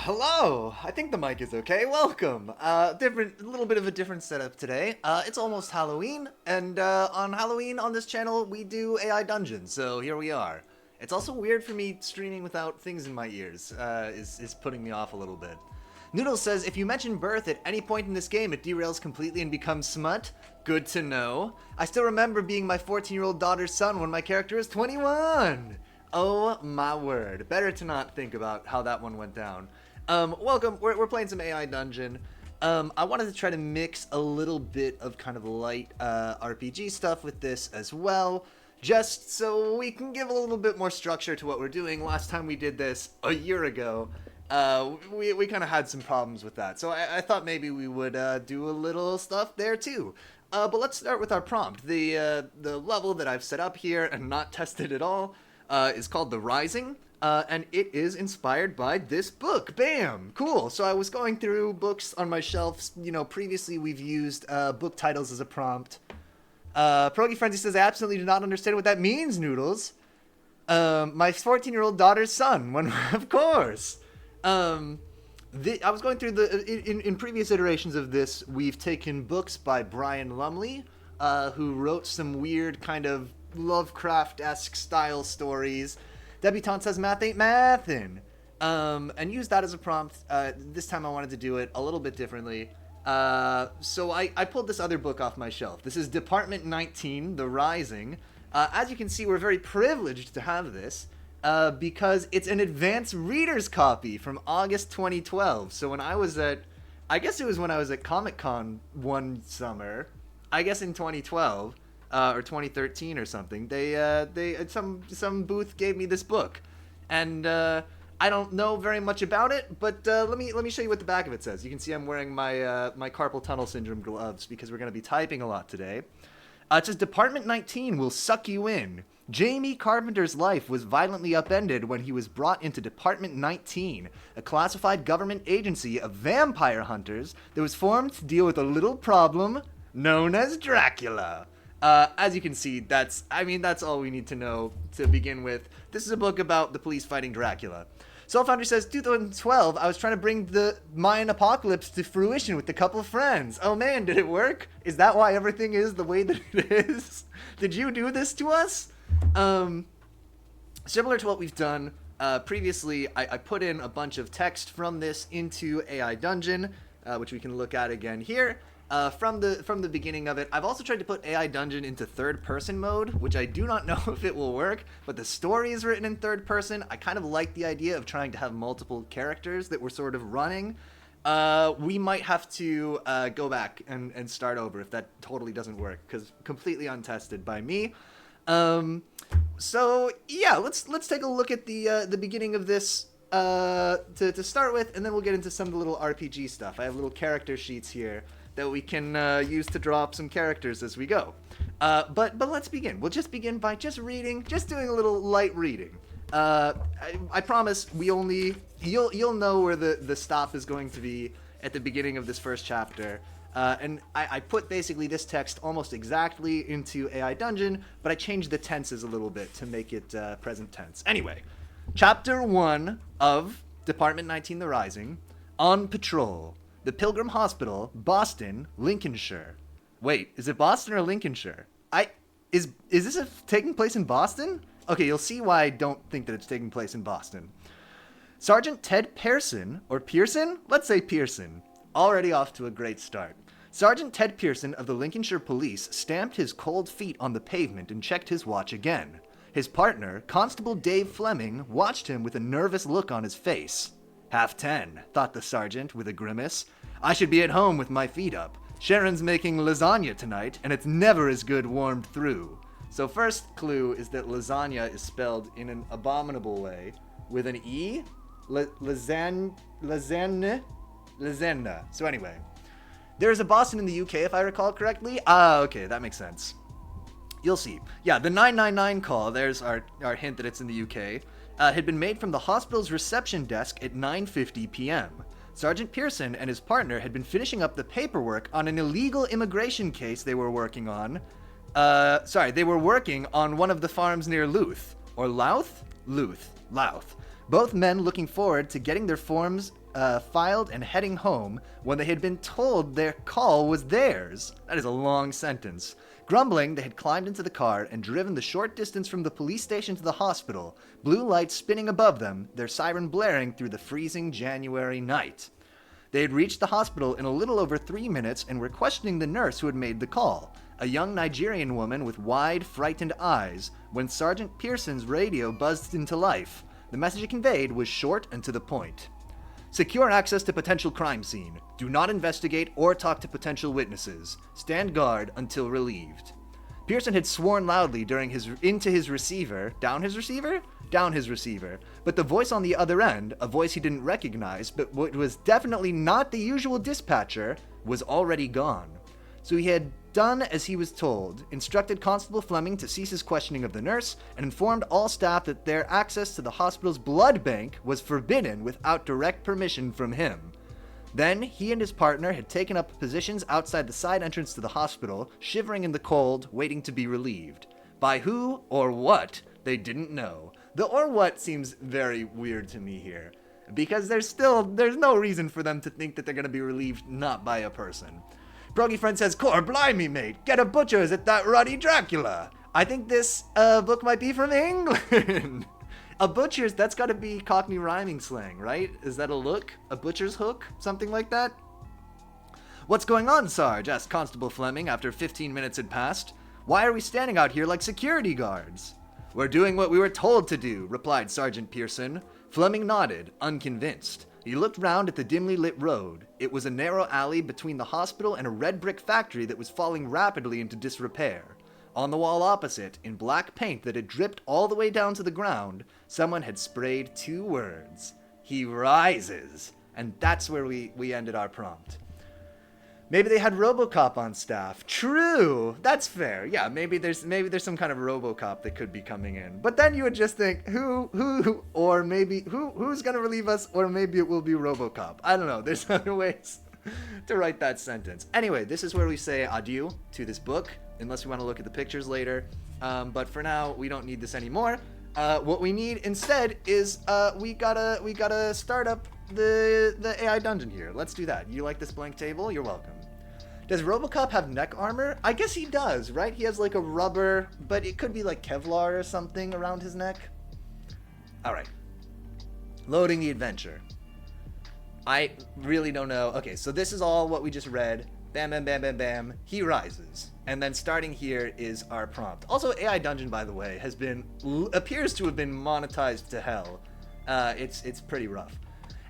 Hello. I think the mic is okay. Welcome. A little bit of a different setup today. It's almost Halloween, and on Halloween on this channel we do AI dungeons. So here we are. It's also weird for me streaming without things in my ears. Is putting me off a little bit. Noodles says, if you mention birth at any point in this game, it derails completely and becomes smut. Good to know. I still remember being my 14-year-old daughter's son when my character is 21. Oh my word. Better to not think about how that one went down. Welcome. We're playing some AI Dungeon. I wanted to try to mix a little bit of kind of light RPG stuff with this as well, just so we can give a little bit more structure to what we're doing. Last time we did this a year ago, we kind of had some problems with that, so I thought maybe we would do a little stuff there too. But let's start with our prompt. The level that I've set up here and not tested at all is called The Rising, and it is inspired by this book. Bam! Cool. So I was going through books on my shelves. You know, previously we've used book titles as a prompt. Progy Frenzy says, I absolutely do not understand what that means, Noodles. My 14-year-old daughter's son. When, of course. I was going through in previous iterations of this, we've taken books by Brian Lumley, who wrote some weird kind of Lovecraft-esque style stories. Debutante says math ain't mathin'. And use that as a prompt. This time I wanted to do it a little bit differently. So I pulled this other book off my shelf. This is Department 19, The Rising. As you can see, we're very privileged to have this. Because it's an advanced reader's copy from August 2012. So when I was I guess it was when I was at Comic-Con one summer, I guess in 2012, or 2013 or something, some booth gave me this book. And, I don't know very much about it, but, let me show you what the back of it says. You can see I'm wearing my, my carpal tunnel syndrome gloves because we're gonna be typing a lot today. It says, Department 19 will suck you in. Jamie Carpenter's life was violently upended when he was brought into Department 19, a classified government agency of vampire hunters that was formed to deal with a little problem known as Dracula. As you can see, that's all we need to know to begin with. This is a book about the police fighting Dracula. Soulfounder says, 2012, I was trying to bring the Mayan apocalypse to fruition with a couple of friends. Oh man, did it work? Is that why everything is the way that it is? Did you do this to us? Similar to what we've done previously, I put in a bunch of text from this into AI Dungeon, which we can look at again here. From the beginning of it, I've also tried to put AI Dungeon into third-person mode, which I do not know if it will work, but the story is written in third person. I kind of like the idea of trying to have multiple characters that we're sort of running. We might have to go back and start over if that totally doesn't work, because completely untested by me. So yeah, let's take a look at the beginning of this to start with, and then we'll get into some of the little RPG stuff. I have little character sheets here that we can use to draw up some characters as we go. But let's begin. We'll just begin by just reading, just doing a little light reading. I promise you'll know where the stop is going to be at the beginning of this first chapter. And I put basically this text almost exactly into AI Dungeon, but I changed the tenses a little bit to make it present tense. Anyway, Chapter 1 of Department 19 The Rising, On Patrol, the Pilgrim Hospital, Boston, Lincolnshire. Wait, is it Boston or Lincolnshire? Is this taking place in Boston? Okay, you'll see why I don't think that it's taking place in Boston. Sergeant Ted Pearson, or Pearson? Let's say Pearson. Already off to a great start. Sergeant Ted Pearson of the Lincolnshire Police stamped his cold feet on the pavement and checked his watch again. His partner, Constable Dave Fleming, watched him with a nervous look on his face. 10:30, thought the sergeant with a grimace. I should be at home with my feet up. Sharon's making lasagna tonight, and it's never as good warmed through. So first clue is that lasagna is spelled in an abominable way, with an E. Lasagna. So anyway, there's a Boston in the UK, if I recall correctly. Okay, that makes sense. You'll see. Yeah, the 999 call, there's our hint that it's in the UK, had been made from the hospital's reception desk at 9:50 p.m. Sergeant Pearson and his partner had been finishing up the paperwork on an illegal immigration case they were working on. They were working on one of the farms near Louth. Or Louth? Louth. Both men looking forward to getting their forms filed and heading home when they had been told their call was theirs. That is a long sentence. Grumbling, they had climbed into the car and driven the short distance from the police station to the hospital, blue lights spinning above them, their siren blaring through the freezing January night. They had reached the hospital in a little over 3 minutes and were questioning the nurse who had made the call, a young Nigerian woman with wide, frightened eyes, when Sergeant Pearson's radio buzzed into life. The message it conveyed was short and to the point. Secure access to potential crime scene. Do not investigate or talk to potential witnesses. Stand guard until relieved. Pearson had sworn loudly down his receiver, but the voice on the other end, a voice he didn't recognize, but what was definitely not the usual dispatcher, was already gone. So he had done as he was told, instructed Constable Fleming to cease his questioning of the nurse, and informed all staff that their access to the hospital's blood bank was forbidden without direct permission from him. Then, he and his partner had taken up positions outside the side entrance to the hospital, shivering in the cold, waiting to be relieved. By who or what, they didn't know. The or what seems very weird to me here, because there's no reason for them to think that they're going to be relieved not by a person. Brogy Friend says, "Cor, blimey, mate, get a butcher's at that ruddy Dracula." I think this book might be from England. A butcher's, that's got to be Cockney rhyming slang, right? Is that a look? A butcher's hook? Something like that? "What's going on, Sarge?" asked Constable Fleming after 15 minutes had passed. "Why are we standing out here like security guards?" "We're doing what we were told to do," replied Sergeant Pearson. Fleming nodded, unconvinced. He looked round at the dimly lit road. It was a narrow alley between the hospital and a red brick factory that was falling rapidly into disrepair. On the wall opposite, in black paint that had dripped all the way down to the ground, someone had sprayed 2 words. "He rises." And that's where we ended our prompt. Maybe they had RoboCop on staff. True, that's fair. Yeah, maybe there's some kind of RoboCop that could be coming in. But then you would just think, or maybe who's gonna relieve us, or maybe it will be RoboCop. I don't know. There's other ways to write that sentence. Anyway, this is where we say adieu to this book, unless we want to look at the pictures later. But for now, we don't need this anymore. What we need instead is we gotta start up the AI dungeon here. Let's do that. You like this blank table? You're welcome. Does RoboCop have neck armor? I guess he does, right? He has like a rubber, but it could be like Kevlar or something around his neck. All right. Loading the adventure. I really don't know. Okay, so this is all what we just read. Bam, bam, bam, bam, bam. He rises. And then starting here is our prompt. Also, AI Dungeon, by the way, appears to have been monetized to hell. It's pretty rough.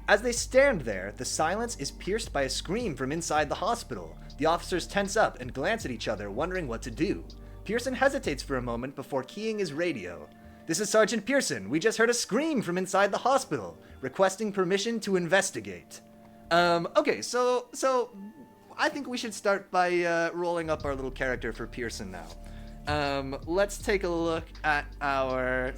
As they stand there, the silence is pierced by a scream from inside the hospital. The officers tense up and glance at each other, wondering what to do. Pearson hesitates for a moment before keying his radio. "This is Sergeant Pearson. We just heard a scream from inside the hospital, requesting permission to investigate." Okay, so I think we should start by rolling up our little character for Pearson now. Let's take a look at our,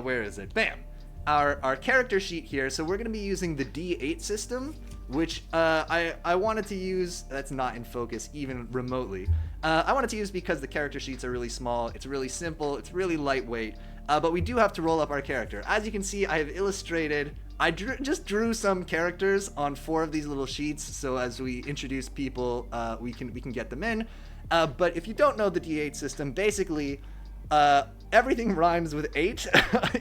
where is it? Bam! Our character sheet here. So we're going to be using the D8 system, which I wanted to use. That's not in focus even remotely. I wanted to use because the character sheets are really small. It's really simple. It's really lightweight. But we do have to roll up our character. As you can see, I have illustrated. I just drew some characters on 4 of these little sheets, so as we introduce people, we can get them in. But if you don't know the D8 system, basically everything rhymes with 8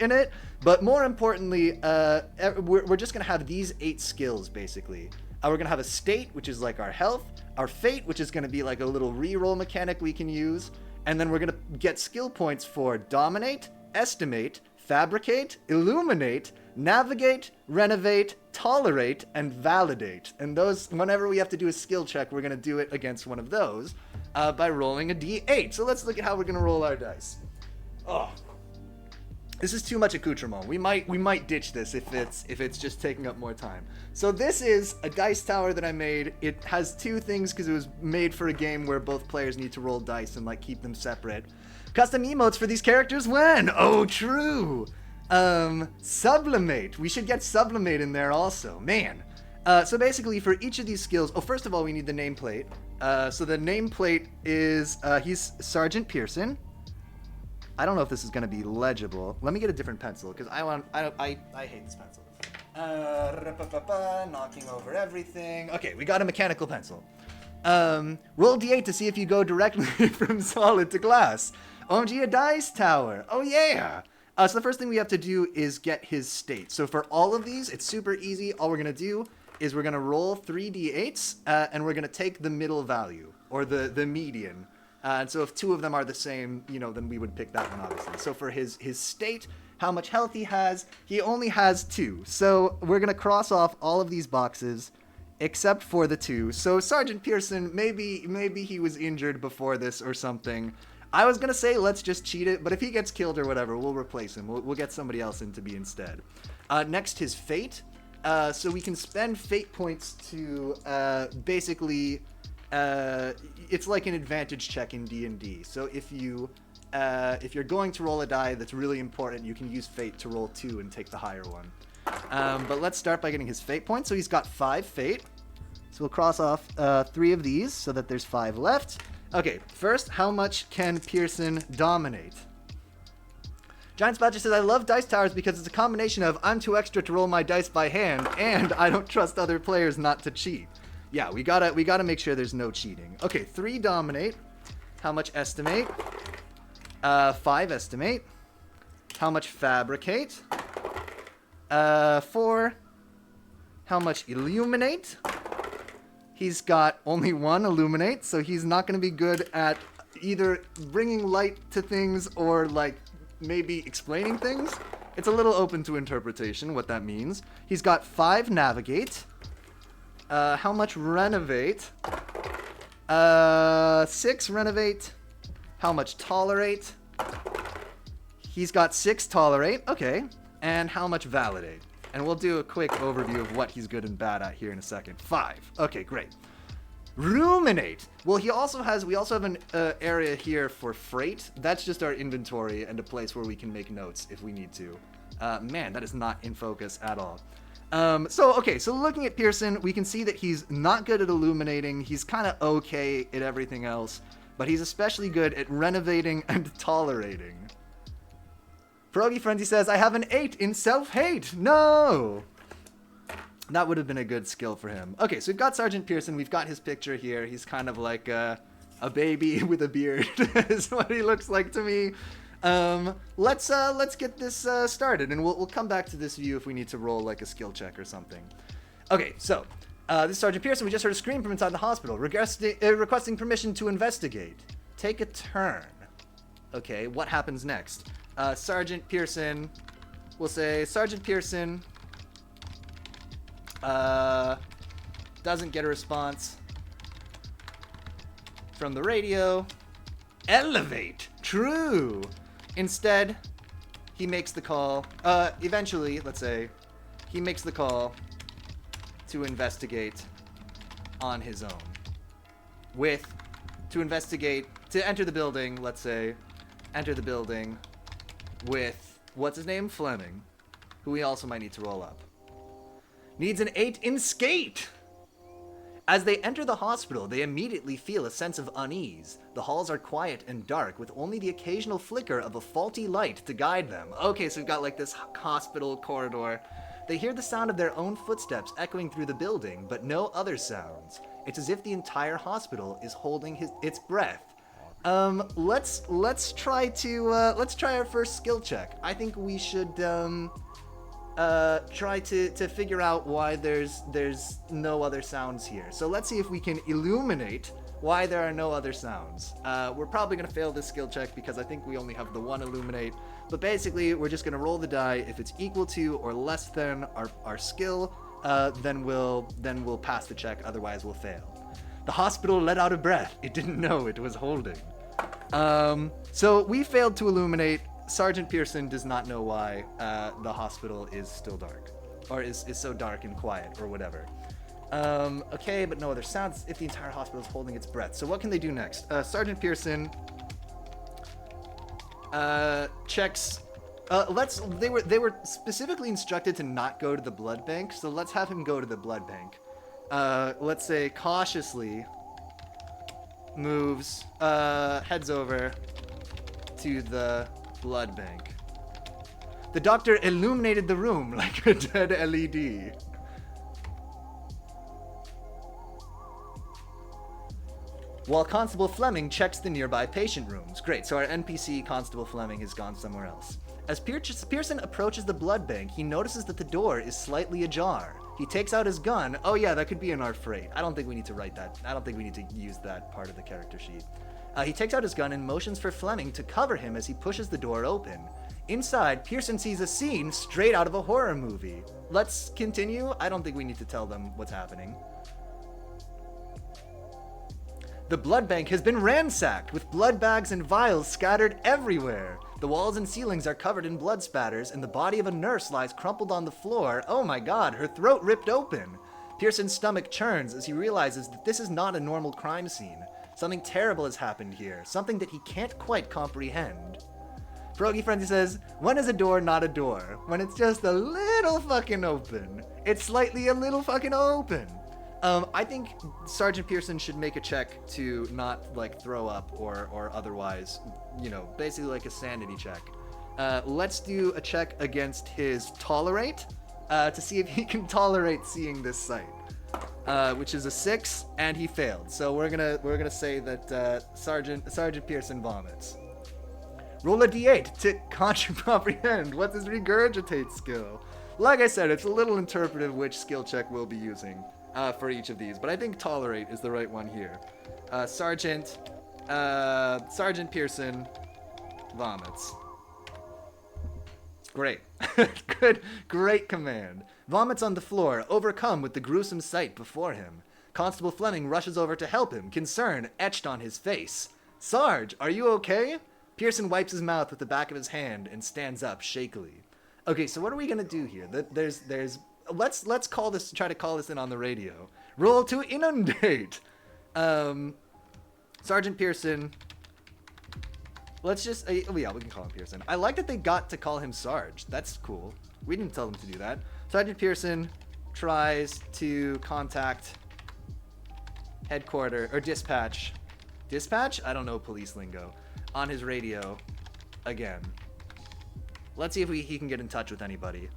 in it. But more importantly, we're just gonna have these 8 skills basically. We're gonna have a state, which is like our health, our fate, which is gonna be like a little reroll mechanic we can use, and then we're gonna get skill points for dominate, estimate, fabricate, illuminate, navigate, renovate, tolerate, and validate. And those, whenever we have to do a skill check, we're going to do it against one of those by rolling a d8. So let's look at how we're going to roll our dice. Oh, this is too much accoutrement. We might ditch this if it's just taking up more time. So this is a dice tower that I made. It has 2 things because it was made for a game where both players need to roll dice and like keep them separate. Custom emotes for these characters when? Oh, true. Sublimate. We should get sublimate in there also. Man. So basically for each of these skills, first of all, we need the nameplate. So the nameplate is, he's Sergeant Pearson. I don't know if this is going to be legible. Let me get a different pencil because I hate this pencil. Knocking over everything. Okay, we got a mechanical pencil. Roll d8 to see if you go directly from solid to glass. OMG, a dice tower. Oh, yeah. So the first thing we have to do is get his state. So for all of these, it's super easy. All we're going to do is we're going to roll 3d8s, and we're going to take the middle value, or the median. And so if two of them are the same, then we would pick that one, obviously. So for his state, how much health he only has 2. So we're going to cross off all of these boxes except for the 2. So Sergeant Pearson, maybe he was injured before this or something. I was going to say let's just cheat it, but if he gets killed or whatever, we'll replace him. We'll get somebody else in to be instead. Next, his fate. So we can spend fate points to basically... it's like an advantage check in D&D. So if you're going to roll a die that's really important, you can use fate to roll 2 and take the higher one. But let's start by getting his fate points. So he's got 5 fate. So we'll cross off 3 of these so that there's 5 left. Okay, first, how much can Pearson dominate? Giant Badger says, I love dice towers because it's a combination of I'm too extra to roll my dice by hand and I don't trust other players not to cheat. Yeah, we gotta make sure there's no cheating. Okay, 3 dominate. How much estimate? 5 estimate. How much fabricate? 4. How much illuminate? He's got only 1 illuminate, so he's not going to be good at either bringing light to things or, maybe explaining things. It's a little open to interpretation what that means. He's got 5 navigate. How much renovate? 6 renovate. How much tolerate? He's got 6 tolerate. Okay. And how much validate? And we'll do a quick overview of what he's good and bad at here in a second. 5. Okay, great. Ruminate. Well, we also have an area here for freight. That's just our inventory and a place where we can make notes if we need to. Man, that is not in focus at all. So looking at Pearson, we can see that he's not good at illuminating. He's kind of okay at everything else, but he's especially good at renovating and tolerating. Pierogi Frenzy says, I have an 8 in self-hate. No! That would have been a good skill for him. Okay, so we've got Sergeant Pearson. We've got his picture here. He's kind of like a baby with a beard is what he looks like to me. Let's get this started, and we'll come back to this view if we need to roll like a skill check or something. Okay, so this is Sergeant Pearson. We just heard a scream from inside the hospital, requesting permission to investigate. Take a turn. Okay, what happens next? Sergeant Pearson, we'll say Sergeant Pearson doesn't get a response from the radio. Elevate. True. Instead, he makes the call. Eventually, let's say, he makes the call to investigate on his own. To enter the building, let's say, enter the building with, what's his name? Fleming, who we also might need to roll up. Needs an 8 in skate. As they enter the hospital, they immediately feel a sense of unease. The halls are quiet and dark, with only the occasional flicker of a faulty light to guide them. Okay, so we've got like this hospital corridor. They hear the sound of their own footsteps echoing through the building, but no other sounds. It's as if the entire hospital is holding its breath. Let's try our first skill check. I think we should try to figure out why there's no other sounds here. So let's see if we can illuminate why there are no other sounds. We're probably gonna fail this skill check because I think we only have the 1 illuminate. But basically, we're just gonna roll the die. If it's equal to or less than our skill, then we'll pass the check. Otherwise, we'll fail. The hospital let out a breath. It didn't know it was holding. So we failed to illuminate. Sergeant Pearson does not know why the hospital is still dark, or is so dark and quiet, or whatever. Okay, but no other sounds if the entire hospital is holding its breath. So what can they do next? Sergeant Pearson checks. They were specifically instructed to not go to the blood bank, so let's have him go to the blood bank. Let's say cautiously moves, heads over to the blood bank. The doctor illuminated the room like a dead LED. While Constable Fleming checks the nearby patient rooms. Great, so our NPC, Constable Fleming, has gone somewhere else. As Pearson approaches the blood bank, he notices that the door is slightly ajar. He takes out his gun. Oh yeah, that could be in our freight. I don't think we need to write that. I don't think we need to use that part of the character sheet. He takes out his gun and motions for Fleming to cover him as he pushes the door open. Inside, Pearson sees a scene straight out of a horror movie. Let's continue. I don't think we need to tell them what's happening. The blood bank has been ransacked, with blood bags and vials scattered everywhere. The walls and ceilings are covered in blood spatters, and the body of a nurse lies crumpled on the floor. Oh my god, her throat ripped open. Pearson's stomach churns as he realizes that this is not a normal crime scene. Something terrible has happened here, something that he can't quite comprehend. Pierogi Frenzy says, when is a door not a door? When it's just a little fucking open. It's slightly a little fucking open. I think Sergeant Pearson should make a check to not, like, throw up or otherwise, you know, basically like a sanity check. Let's do a check against his tolerate, to see if he can tolerate seeing this sight. Which is a 6, and he failed. So we're gonna say that Sergeant Pearson vomits. Roll a d8 to comprehend. What's his regurgitate skill? Like I said, it's a little interpretive which skill check we'll be using. For each of these, but I think tolerate is the right one here. Sergeant Pearson vomits. Great. Great command. Vomits on the floor, overcome with the gruesome sight before him. Constable Fleming rushes over to help him, concern etched on his face. Sarge, are you okay? Pearson wipes his mouth with the back of his hand and stands up shakily. Okay, so what are we gonna do here? There's Let's try to call this in on the radio. Roll to inundate. Sergeant Pearson. Let's just, yeah, we can call him Pearson. I like that they got to call him Sarge. That's cool. We didn't tell them to do that. Sergeant Pearson tries to contact headquarters, or dispatch. Dispatch? I don't know police lingo. On his radio again. Let's see if he can get in touch with anybody.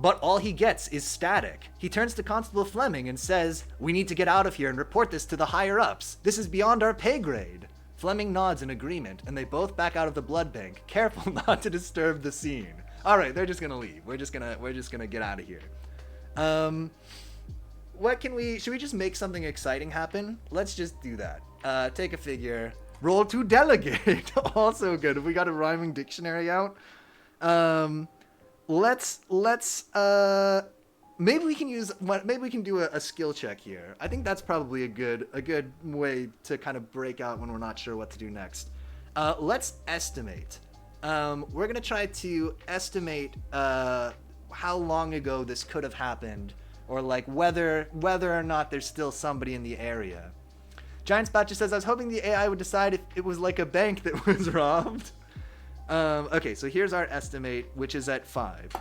But all he gets is static. He turns to Constable Fleming and says, "We need to get out of here and report this to the higher-ups. This is beyond our pay grade." Fleming nods in agreement, and they both back out of the blood bank, careful not to disturb the scene. Alright, they're just gonna leave. We're just gonna get out of here. Should we just make something exciting happen? Let's just do that. Take a figure. Roll to delegate. Also good. Have we got a rhyming dictionary out? Let's maybe we can do a skill check here. I think that's probably a good way to kind of break out when we're not sure what to do next. Let's estimate. We're gonna try to estimate how long ago this could have happened, or like whether or not there's still somebody in the area. Giant Spatcher says, I was hoping the AI would decide if it was like a bank that was robbed. Okay, so here's our estimate, which is at 5.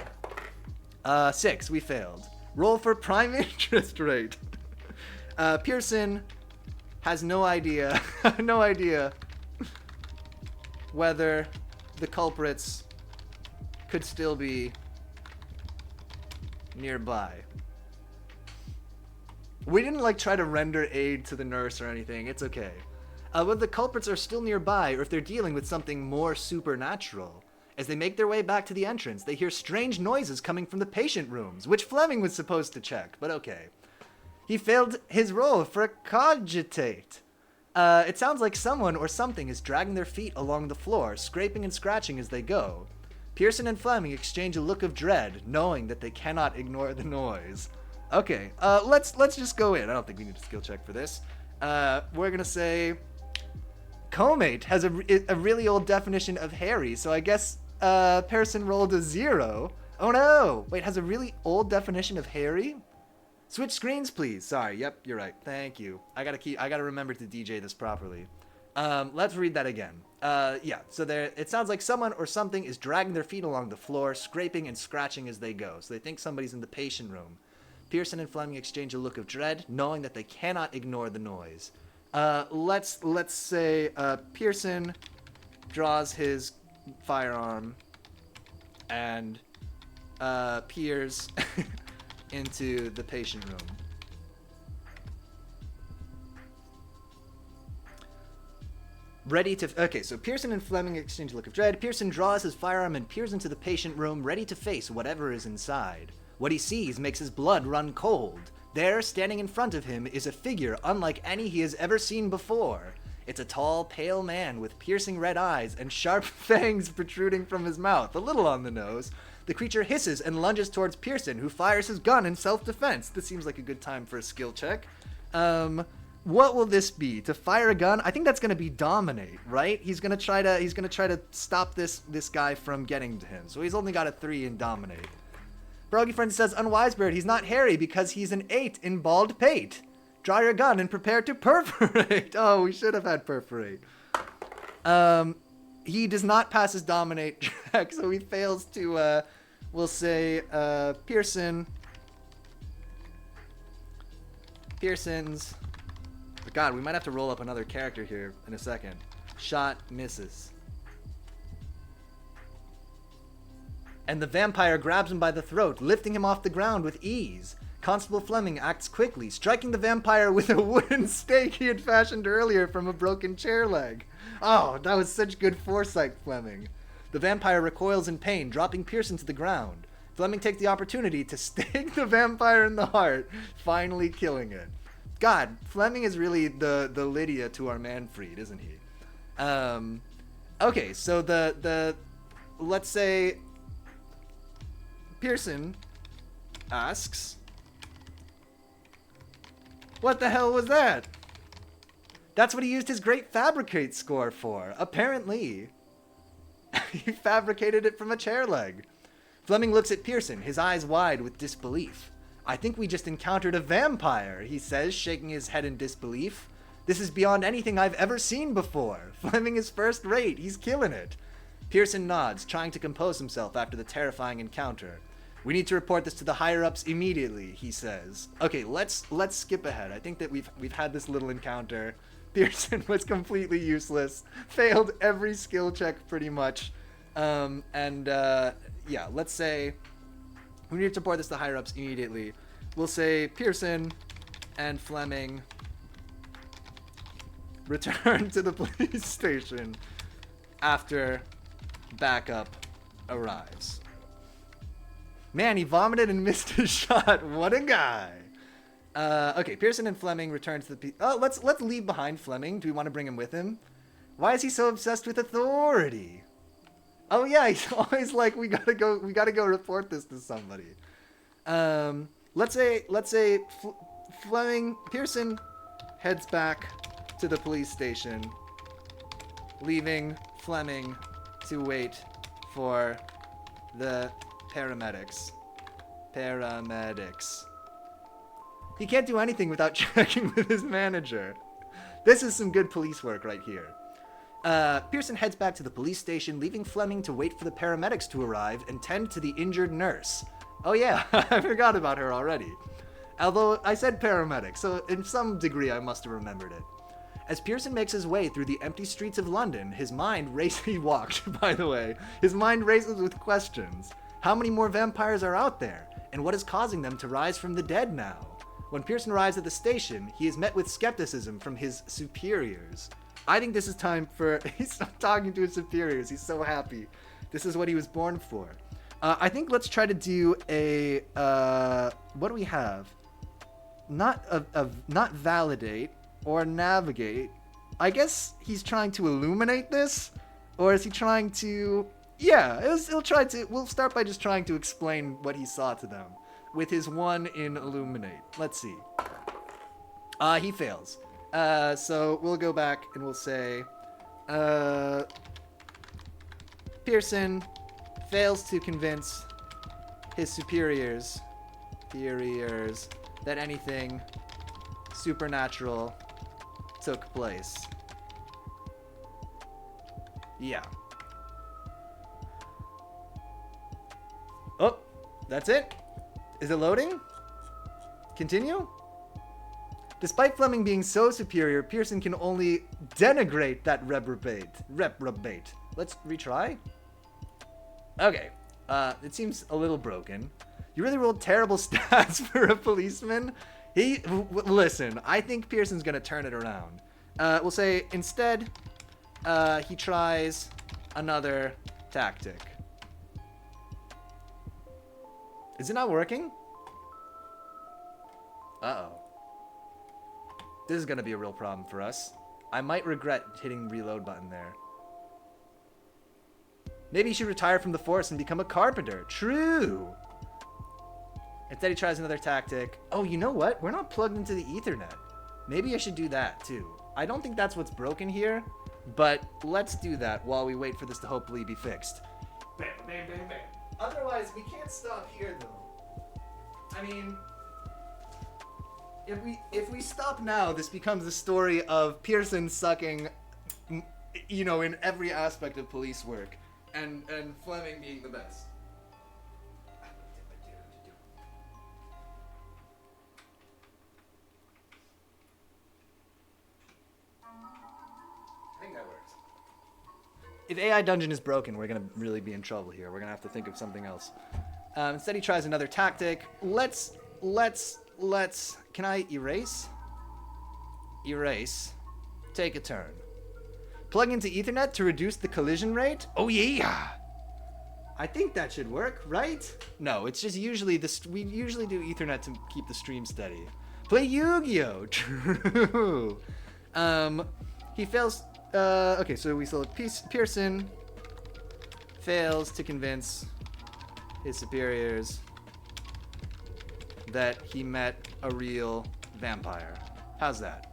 6, we failed. Roll for prime interest rate. Pearson has no idea whether the culprits could still be nearby. We didn't like try to render aid to the nurse or anything. It's okay. Whether the culprits are still nearby or if they're dealing with something more supernatural. As they make their way back to the entrance, they hear strange noises coming from the patient rooms, which Fleming was supposed to check, but okay. He failed his roll for cogitate. It sounds like someone or something is dragging their feet along the floor, scraping and scratching as they go. Pearson and Fleming exchange a look of dread, knowing that they cannot ignore the noise. Okay, let's just go in. I don't think we need a skill check for this. We're gonna say Comate has a really old definition of hairy, so I guess Pearson rolled a 0. Oh no! Wait, has a really old definition of hairy? Switch screens, please. Sorry. Yep, you're right. Thank you. I gotta remember to DJ this properly. Let's read that again. Yeah. So it sounds like someone or something is dragging their feet along the floor, scraping and scratching as they go. So they think somebody's in the patient room. Pearson and Fleming exchange a look of dread, knowing that they cannot ignore the noise. Let's say Pearson draws his firearm and peers into the patient room. Ready to... Okay, so Pearson and Fleming exchange a look of dread. Pearson draws his firearm and peers into the patient room, ready to face whatever is inside. What he sees makes his blood run cold. There, standing in front of him, is a figure unlike any he has ever seen before. It's a tall, pale man with piercing red eyes and sharp fangs protruding from his mouth, a little on the nose. The creature hisses and lunges towards Pearson, who fires his gun in self-defense. This seems like a good time for a skill check. What will this be? To fire a gun? I think that's gonna be dominate, right? He's gonna try to stop this guy from getting to him. So he's only got a 3 in dominate. Froggy Friend says, Unwise Bird, he's not hairy because he's an 8 in bald pate. Draw your gun and prepare to perforate. Oh, we should have had perforate. He does not pass his dominate check, so he fails to, we'll say, Pearson's... God, we might have to roll up another character here in a second. Shot misses. And the vampire grabs him by the throat, lifting him off the ground with ease. Constable Fleming acts quickly, striking the vampire with a wooden stake he had fashioned earlier from a broken chair leg. Oh, that was such good foresight, Fleming. The vampire recoils in pain, dropping Pearson to the ground. Fleming takes the opportunity to stake the vampire in the heart, finally killing it. God, Fleming is really the Lydia to our Manfred, isn't he? Okay, so the let's say Pearson asks, what the hell was that? That's what he used his great fabricate score for, apparently. He fabricated it from a chair leg. Fleming looks at Pearson, his eyes wide with disbelief. I think we just encountered a vampire, he says, shaking his head in disbelief. This is beyond anything I've ever seen before. Fleming is first rate. He's killing it. Pearson nods, trying to compose himself after the terrifying encounter. We need to report this to the higher-ups immediately, he says. Okay, let's skip ahead. I think that we've had this little encounter. Pearson was completely useless. Failed every skill check pretty much. Yeah, let's say... We need to report this to higher-ups immediately. We'll say Pearson and Fleming return to the police station after backup arrives. Man, he vomited and missed his shot. What a guy. Okay, Pearson and Fleming return to the... let's leave behind Fleming. Do we want to bring him with him? Why is he so obsessed with authority? Oh yeah, he's always like, we gotta go report this to somebody. Let's say Pearson heads back to the police station, leaving Fleming to wait for the paramedics. He can't do anything without checking with his manager. This is some good police work right here. Pearson heads back to the police station, leaving Fleming to wait for the paramedics to arrive and tend to the injured nurse. Oh yeah, I forgot about her already. Although I said paramedic, so in some degree I must have remembered it. As Pearson makes his way through the empty streets of London, his mind races... He walked, by the way. His mind races with questions. How many more vampires are out there? And what is causing them to rise from the dead now? When Pearson arrives at the station, he is met with skepticism from his superiors. I think this is time for... He's talking to his superiors. He's so happy. This is what he was born for. I think let's try to do a... what do we have? Not validate or navigate. I guess he's trying to illuminate this? Or is he trying to... Yeah, he'll try to... We'll start by just trying to explain what he saw to them. With his 1 in illuminate. Let's see. He fails. So we'll go back and we'll say, Pearson fails to convince his superiors that anything supernatural took place. Yeah. Oh, that's it? Is it loading? Continue? Despite Fleming being so superior, Pearson can only denigrate that reprobate. Let's retry. Okay. It seems a little broken. You really rolled terrible stats for a policeman. Listen, I think Pearson's gonna turn it around. We'll say instead, he tries another tactic. Is it not working? Uh-oh. This is gonna be a real problem for us. I might regret hitting reload button there. Maybe he should retire from the force and become a carpenter. True. Instead, he tries another tactic. Oh, you know what? We're not plugged into the Ethernet. Maybe I should do that, too. I don't think that's what's broken here, but let's do that while we wait for this to hopefully be fixed. Bam, bam, bam, bam. Otherwise, we can't stop here, though. I mean, if we stop now, this becomes the story of Pearson sucking, you know, in every aspect of police work, and Fleming being the best. I think that works. If AI Dungeon is broken, we're gonna really be in trouble here. We're gonna have to think of something else. Instead, he tries another tactic. Let's. Can I erase? Erase. Take a turn. Plug into Ethernet to reduce the collision rate? Oh yeah! I think that should work, right? No, it's just usually we usually do Ethernet to keep the stream steady. Play Yu-Gi-Oh! True. He fails. Okay, so we select Pearson. Fails to convince his superiors that he met a real vampire. How's that?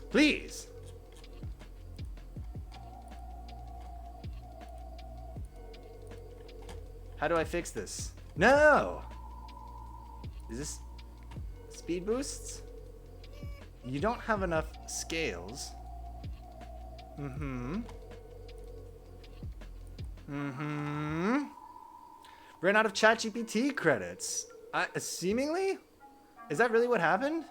Please. How do I fix this? No! Is this speed boosts? You don't have enough scales. Ran out of ChatGPT credits. Seemingly? Is that really what happened?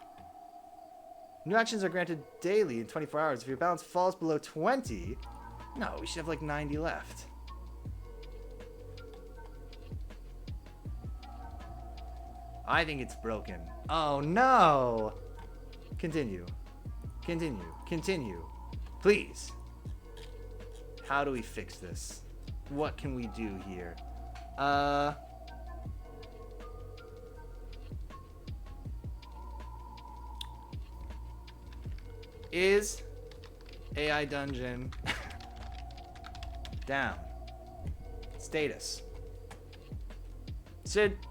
New actions are granted daily in 24 hours. If your balance falls below 20... No, we should have like 90 left. I think it's broken. Oh no! Continue. Continue. Continue. Please. How do we fix this? What can we do here? Is AI Dungeon down? Status.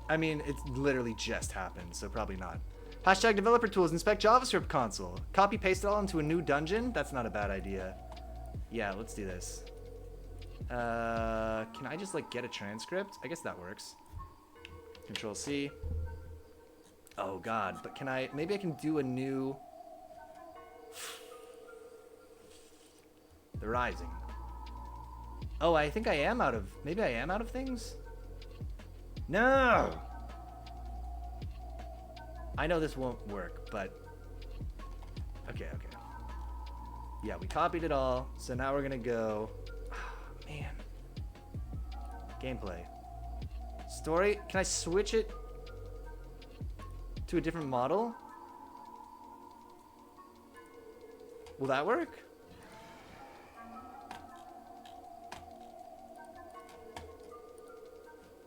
I mean, it literally just happened, so probably not. Hashtag developer tools, inspect JavaScript console. Copy paste it all into a new dungeon? That's not a bad idea. Yeah, let's do this. Can I just like get a transcript? I guess that works. Control C. Oh god, but maybe I can do a new... The Rising. Oh, I think I am out of... Maybe I am out of things? No! I know this won't work, but... Okay. Yeah, we copied it all, so now we're gonna go... Oh, man. Gameplay. Story? Can I switch it to a different model? Will that work?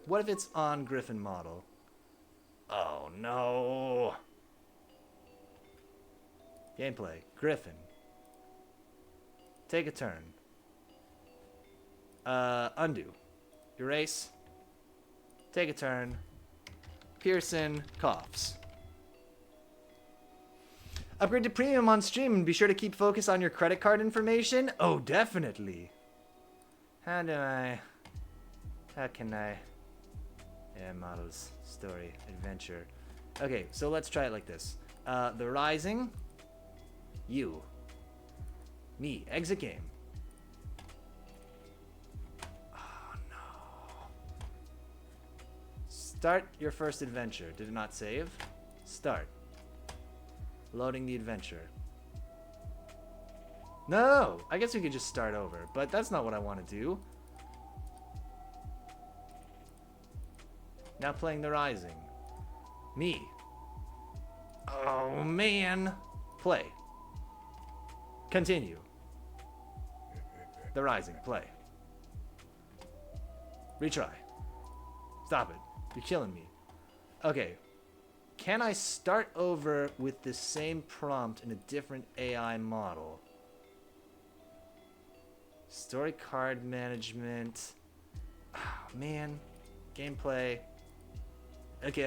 What if it's on Griffin model? Oh no. Gameplay. Griffin. Take a turn. Undo. Erase. Take a turn. Pearson coughs. Upgrade to premium on stream and be sure to keep focus on your credit card information. Oh, definitely. How can I? Yeah, models, story, adventure. Okay, so let's try it like this. The Rising. You. Me. Exit game. Oh, no. Start your first adventure. Did it not save? Start. Loading the adventure. No! I guess we could just start over, but that's not what I want to do. Now playing The Rising. Me. Oh, man. Play. Continue. The Rising. Play. Retry. Stop it. You're killing me. Okay. Can I start over with the same prompt in a different AI model? Story card management. Oh, man. Gameplay. Okay.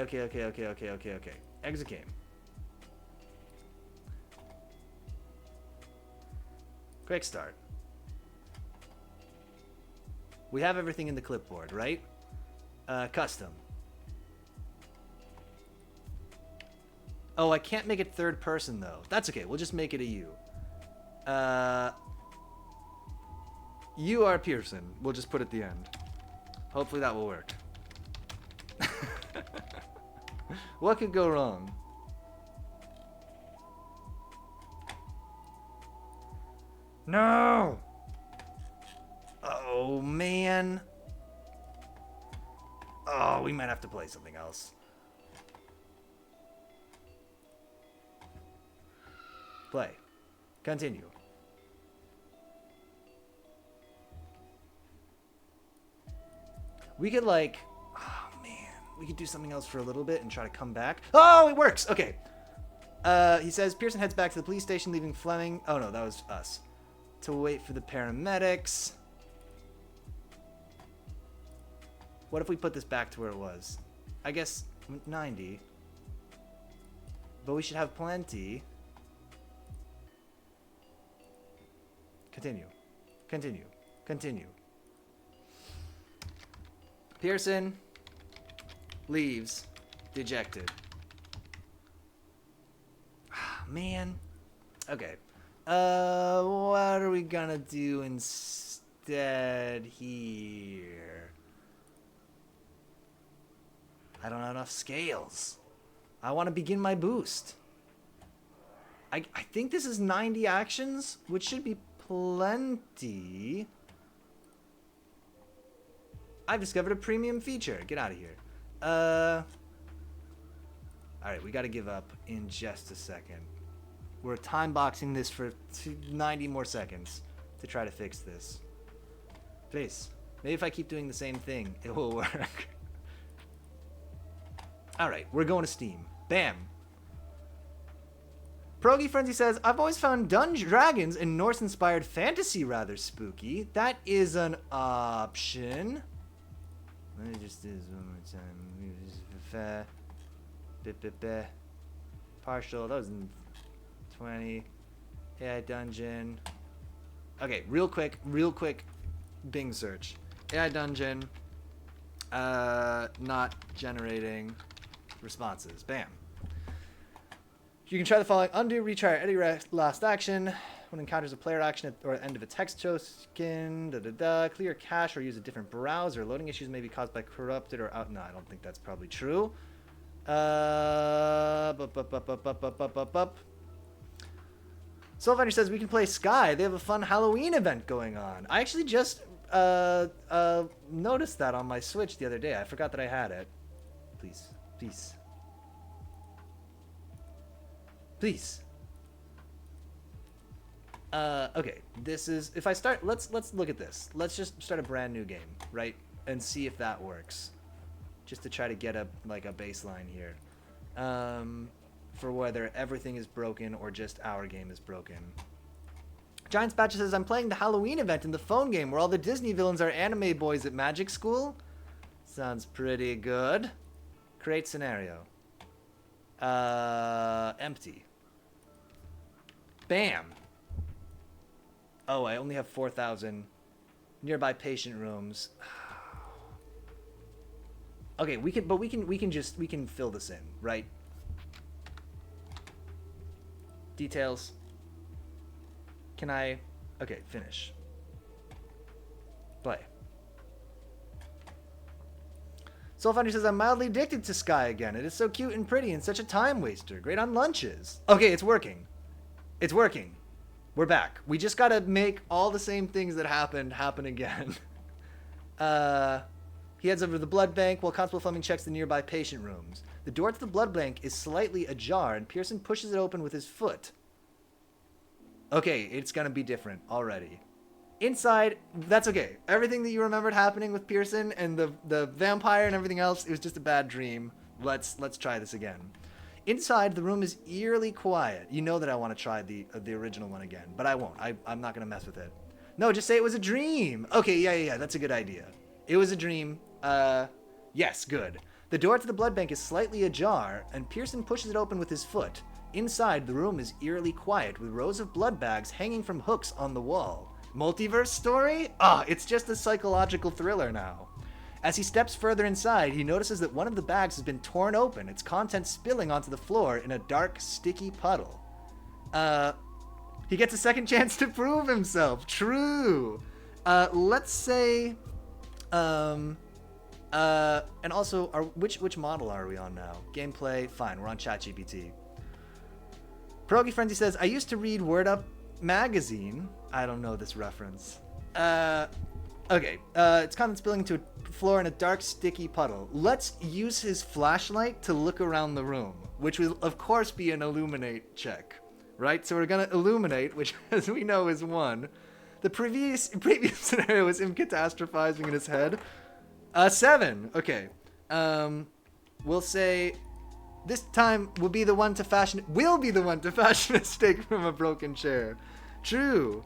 Exit game. Quick start. We have everything in the clipboard, right? Custom. Oh, I can't make it third person, though. That's okay. We'll just make it a you. You are Pearson. We'll just put it at the end. Hopefully that will work. What could go wrong? No! Oh, man. Oh, we might have to play something else. Play. Continue. We could like... Oh, man. We could do something else for a little bit and try to come back. Oh, it works! Okay. He says, Pearson heads back to the police station, leaving Fleming... Oh, no, that was us. To wait for the paramedics. What if we put this back to where it was? I guess 90. But we should have plenty. Continue. Continue. Continue. Pearson leaves dejected. Man. Okay. What are we gonna do instead here? I don't have enough scales. I want to begin my boost. I think this is 90 actions, which should be plenty. I've discovered a premium feature. Get out of here. Alright, we gotta give up in just a second. We're time boxing this for 90 more seconds to try to fix this. Please. Maybe if I keep doing the same thing, it will work. Alright, we're going to Steam. Bam. Progy Frenzy says, I've always found dragons and Norse-inspired fantasy rather spooky. That is an option. Let me just do this one more time. Partial, that was in 20. AI dungeon. Okay, real quick Bing search. AI dungeon. Not generating responses. Bam. You can try the following: undo, retry, any last action. When encounters a player action or end of a text token, clear cache or use a different browser. Loading issues may be caused by corrupted or out. No, I don't think that's probably true. Soulfinder says we can play Sky. They have a fun Halloween event going on. I actually just noticed that on my Switch the other day. I forgot that I had it. Please. Okay, this is, if I start, let's look at this. Let's just start a brand new game, right? And see if that works. Just to try to get a baseline here. For whether everything is broken or just our game is broken. Giant Spatcher says, I'm playing the Halloween event in the phone game where all the Disney villains are anime boys at magic school. Sounds pretty good. Create scenario. Empty. Bam. Oh, I only have 4,000. Nearby patient rooms. Okay, we can fill this in, right? Details. Can I? Okay, finish. Soulfinder says, I'm mildly addicted to Sky again. It is so cute and pretty and such a time waster. Great on lunches. Okay, it's working. It's working. We're back. We just gotta make all the same things that happened happen again. He heads over to the blood bank while Constable Fleming checks the nearby patient rooms. The door to the blood bank is slightly ajar, and Pearson pushes it open with his foot. Okay, it's gonna be different already. Inside, that's okay. Everything that you remembered happening with Pearson and the vampire and everything else, it was just a bad dream. Let's try this again. Inside, the room is eerily quiet. You know that I want to try the original one again, but I won't. I'm not gonna mess with it. No, just say it was a dream. Okay, yeah, that's a good idea. It was a dream. Yes, good. The door to the blood bank is slightly ajar, and Pearson pushes it open with his foot. Inside, the room is eerily quiet, with rows of blood bags hanging from hooks on the wall. Multiverse story? It's just a psychological thriller now. As he steps further inside, he notices that one of the bags has been torn open, its contents spilling onto the floor in a dark, sticky puddle. He gets a second chance to prove himself. True. Let's say, and also, which model are we on now? Gameplay, fine, we're on ChatGPT. Pierogi Frenzy says, I used to read Word Up magazine. I don't know this reference. Okay, it's kind of spilling into a floor in a dark, sticky puddle. Let's use his flashlight to look around the room, which will, of course, be an illuminate check, right? So we're gonna illuminate, which, as we know, is 1. The previous scenario was him catastrophizing in his head. 7. Okay. We'll say this time will be the one to fashion a steak from a broken chair. True.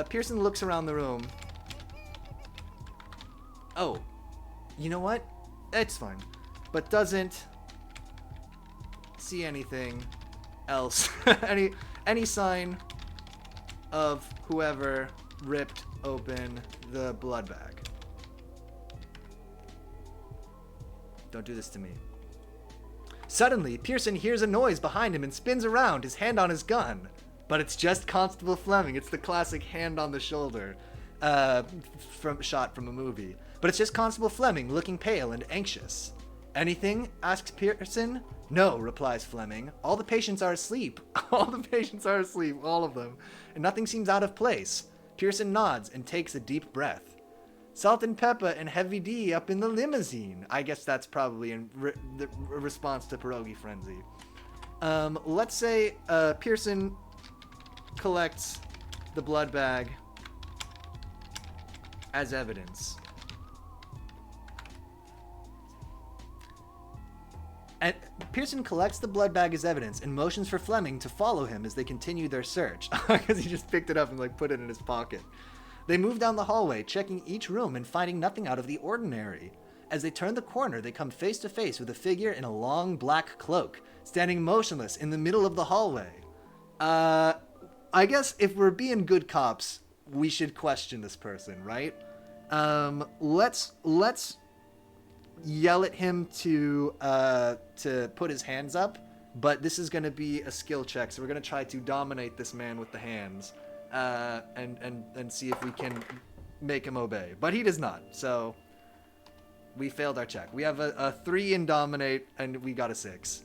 Pearson looks around the room. Oh, you know what? It's fine. But doesn't see anything else. any sign of whoever ripped open the blood bag. Don't do this to me. Suddenly, Pearson hears a noise behind him and spins around, his hand on his gun. But it's just Constable Fleming. It's the classic hand on the shoulder shot from a movie. But it's just Constable Fleming, looking pale and anxious. Anything? Asks Pearson. No, replies Fleming. All the patients are asleep. All the patients are asleep, all of them. And nothing seems out of place. Pearson nods and takes a deep breath. Salt and Pepper and Heavy D up in the limousine. I guess that's probably in response to Pierogi Frenzy. Let's say Pearson collects the blood bag as evidence. And Pearson collects the blood bag as evidence and motions for Fleming to follow him as they continue their search. Because he just picked it up and put it in his pocket. They move down the hallway, checking each room and finding nothing out of the ordinary. As they turn the corner, they come face to face with a figure in a long black cloak, standing motionless in the middle of the hallway. I guess if we're being good cops, we should question this person, right? Let's yell at him to put his hands up, but this is going to be a skill check, so we're going to try to dominate this man with the hands, and see if we can make him obey. But he does not, so we failed our check. We have a 3 in dominate, and we got a 6.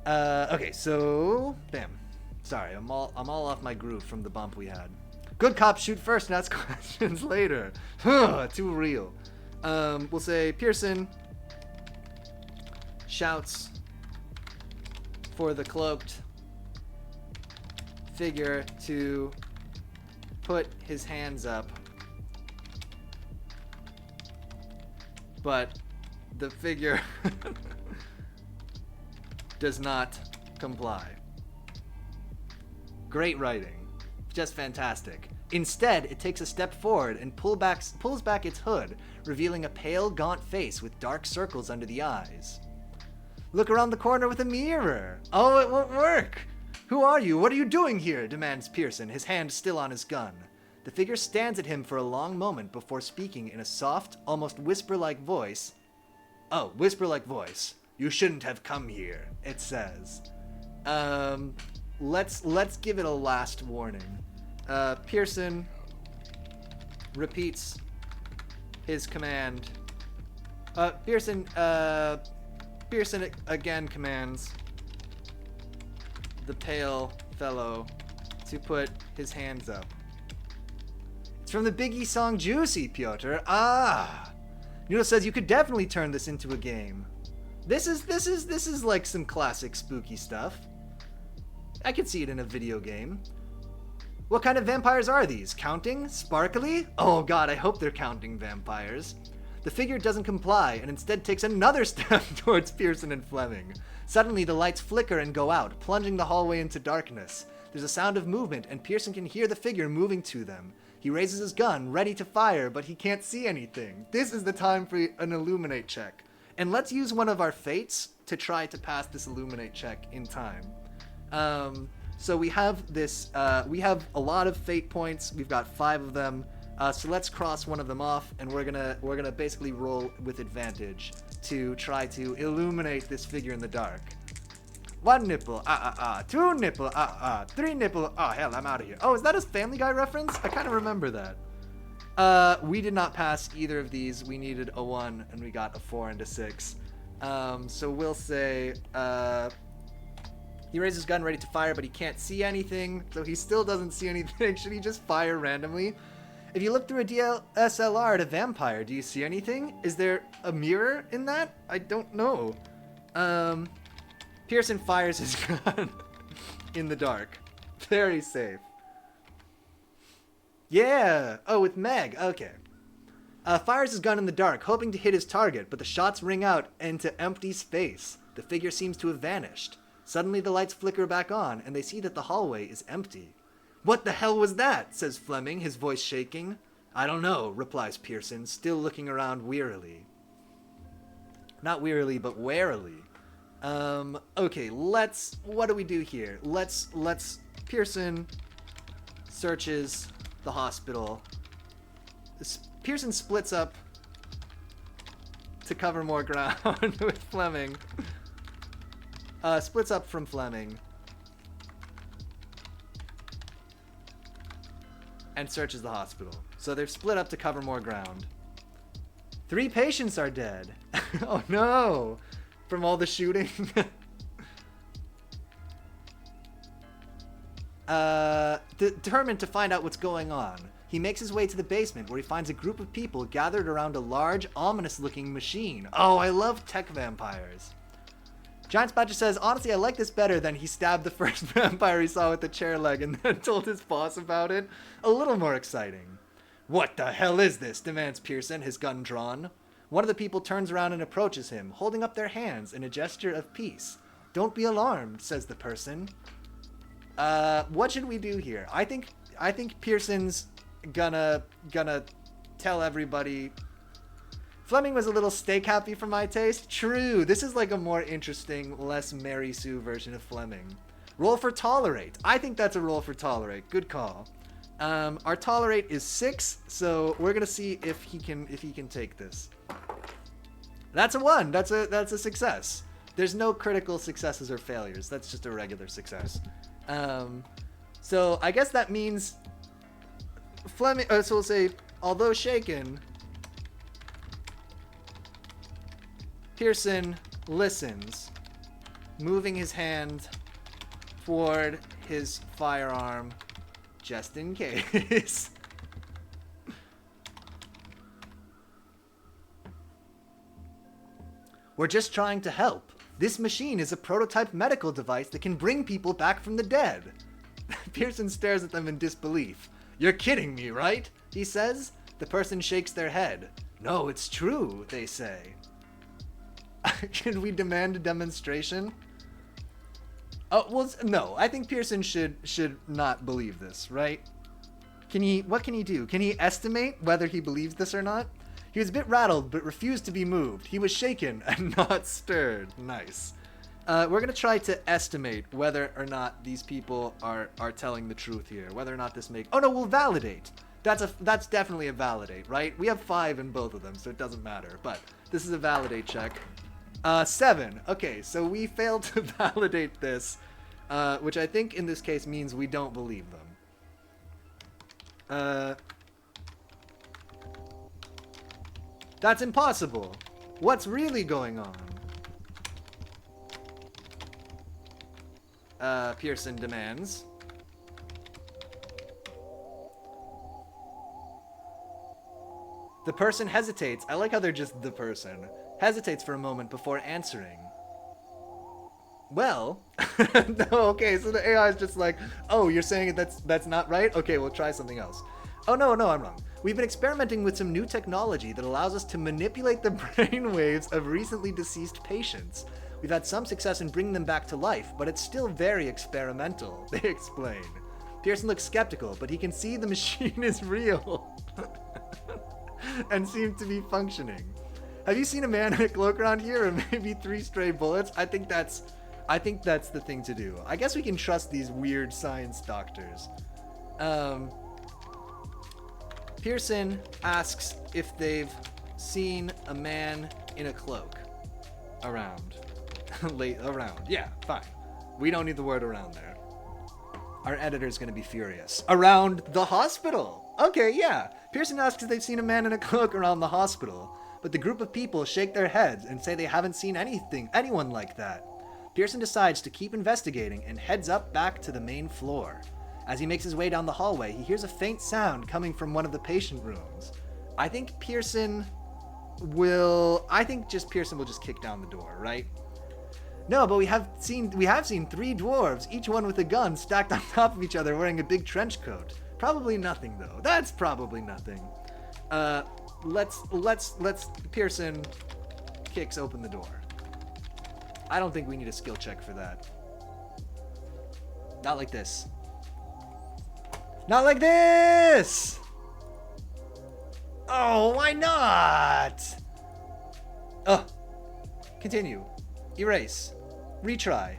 Okay, so bam. Sorry, I'm all off my groove from the bump we had. Good cops shoot first and ask questions later. Too real. We'll say Pearson shouts for the cloaked figure to put his hands up, but the figure does not comply. Great writing. Just fantastic. Instead, it takes a step forward and pulls back its hood, revealing a pale, gaunt face with dark circles under the eyes. Look around the corner with a mirror. Oh, it won't work. Who are you? What are you doing here? Demands Pearson, his hand still on his gun. The figure stands at him for a long moment before speaking in a soft, almost whisper-like voice. Oh, whisper-like voice. You shouldn't have come here, it says. Let's give it a last warning. Pearson repeats his command. Pearson again commands the pale fellow to put his hands up. It's from the Biggie song Juicy, Piotr. Ah! Noodle says you could definitely turn this into a game. This is like some classic spooky stuff. I could see it in a video game. What kind of vampires are these? Counting? Sparkly? Oh god, I hope they're counting vampires. The figure doesn't comply and instead takes another step towards Pearson and Fleming. Suddenly, the lights flicker and go out, plunging the hallway into darkness. There's a sound of movement, and Pearson can hear the figure moving to them. He raises his gun, ready to fire, but he can't see anything. This is the time for an illuminate check. And let's use one of our fates to try to pass this illuminate check in time. So we have this, we have a lot of fate points. We've got 5 of them. So let's cross one of them off, and we're gonna basically roll with advantage to try to illuminate this figure in the dark. 1 nipple, 2 nipple, 3 nipple, oh hell, I'm out of here. Oh, is that a Family Guy reference? I kind of remember that. We did not pass either of these. We needed a 1, and we got a 4 and a 6. So we'll say, he raises his gun ready to fire, but he can't see anything, so he still doesn't see anything. Should he just fire randomly? If you look through a DSLR at a vampire, do you see anything? Is there a mirror in that? I don't know. Pearson fires his gun in the dark. Very safe. Yeah! Oh, with Meg. Okay. Fires his gun in the dark, hoping to hit his target, but the shots ring out into empty space. The figure seems to have vanished. Suddenly the lights flicker back on, and they see that the hallway is empty. "What the hell was that?" says Fleming, his voice shaking. "I don't know," replies Pearson, still looking around wearily. Not wearily, but warily. Okay, what do we do here? Pearson searches the hospital. Pearson splits up to cover more ground with Fleming. Splits up from Fleming. And searches the hospital. So they've split up to cover more ground. 3 patients are dead. Oh no! From all the shooting. Determined to find out what's going on, he makes his way to the basement where he finds a group of people gathered around a large, ominous-looking machine. Oh, I love tech vampires. Giant Spatcher says, honestly, I like this better than he stabbed the first vampire he saw with the chair leg and then told his boss about it. A little more exciting. "What the hell is this?" demands Pearson, his gun drawn. One of the people turns around and approaches him, holding up their hands in a gesture of peace. "Don't be alarmed," says the person. What should we do here? I think Pearson's gonna tell everybody. Fleming was a little steak happy for my taste. True, this is like a more interesting, less Mary Sue version of Fleming. Roll for tolerate. I think that's a roll for tolerate. Good call. Our tolerate is 6, so we're gonna see if he can take this. That's a 1. That's a success. There's no critical successes or failures. That's just a regular success. So I guess that means Fleming. So we'll say, although shaken, Pearson listens, moving his hand toward his firearm, just in case. "We're just trying to help. This machine is a prototype medical device that can bring people back from the dead." Pearson stares at them in disbelief. "You're kidding me, right?" he says. The person shakes their head. "No, it's true," they say. Should we demand a demonstration? Oh, well, no. I think Pearson should not believe this, right? What can he do? Can he estimate whether he believes this or not? He was a bit rattled, but refused to be moved. He was shaken and not stirred. Nice. We're gonna try to estimate whether or not these people are telling the truth here. Whether or not this makes. Oh no, we'll validate. That's definitely a validate, right? We have 5 in both of them, so it doesn't matter. But this is a validate check. 7. Okay, so we failed to validate this, which I think in this case means we don't believe them. That's impossible. What's really going on? Pearson demands. The person hesitates. I like how they're just the person. Hesitates for a moment before answering. Well, no, okay, so the AI is just like, oh, you're saying that's not right? Okay, we'll try something else. Oh, no, I'm wrong. We've been experimenting with some new technology that allows us to manipulate the brain waves of recently deceased patients. We've had some success in bringing them back to life, but it's still very experimental, they explain. Pearson looks skeptical, but he can see the machine is real and seems to be functioning. Have you seen a man in a cloak around here, or maybe 3 stray bullets? I think that's the thing to do. I guess we can trust these weird science doctors. Pearson asks if they've seen a man in a cloak around. Around. Yeah, fine. We don't need the word around there. Our editor's gonna be furious. Around the hospital. Okay, yeah. Pearson asks if they've seen a man in a cloak around the hospital, but the group of people shake their heads and say they haven't seen anyone like that. Pearson decides to keep investigating and heads up back to the main floor. As he makes his way down the hallway, he hears a faint sound coming from one of the patient rooms. I think Pearson will just kick down the door, right? No, but we have seen 3 dwarves, each one with a gun, stacked on top of each other, wearing a big trench coat. Probably nothing, though. That's probably nothing. Pearson kicks open the door. I don't think we need a skill check for that. Not like this. Not like this! Oh, why not? Oh. Continue. Erase. Retry.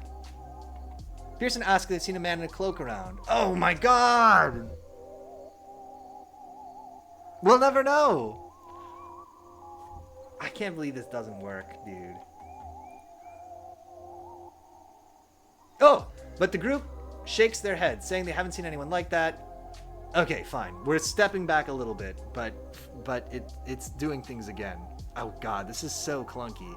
Pearson asks if they've seen a man in a cloak around. Oh my god! We'll never know! I can't believe this doesn't work, dude. Oh! But the group shakes their heads, saying they haven't seen anyone like that. Okay, fine. We're stepping back a little bit, but it's doing things again. Oh god, this is so clunky.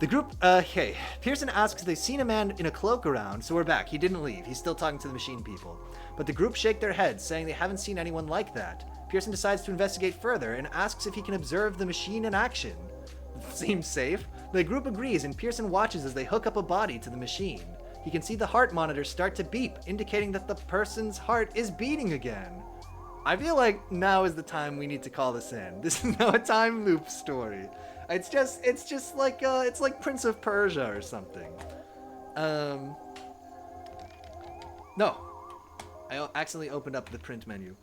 The group, hey, Pearson asks if they've seen a man in a cloak around, so we're back. He didn't leave. He's still talking to the machine people. But the group shake their heads, saying they haven't seen anyone like that. Pearson decides to investigate further and asks if he can observe the machine in action. Seems safe. The group agrees, and Pearson watches as they hook up a body to the machine. He can see the heart monitor start to beep, indicating that the person's heart is beating again. I feel like now is the time we need to call this in. This is now a time loop story. It's just like it's like Prince of Persia or something. No, I accidentally opened up the print menu.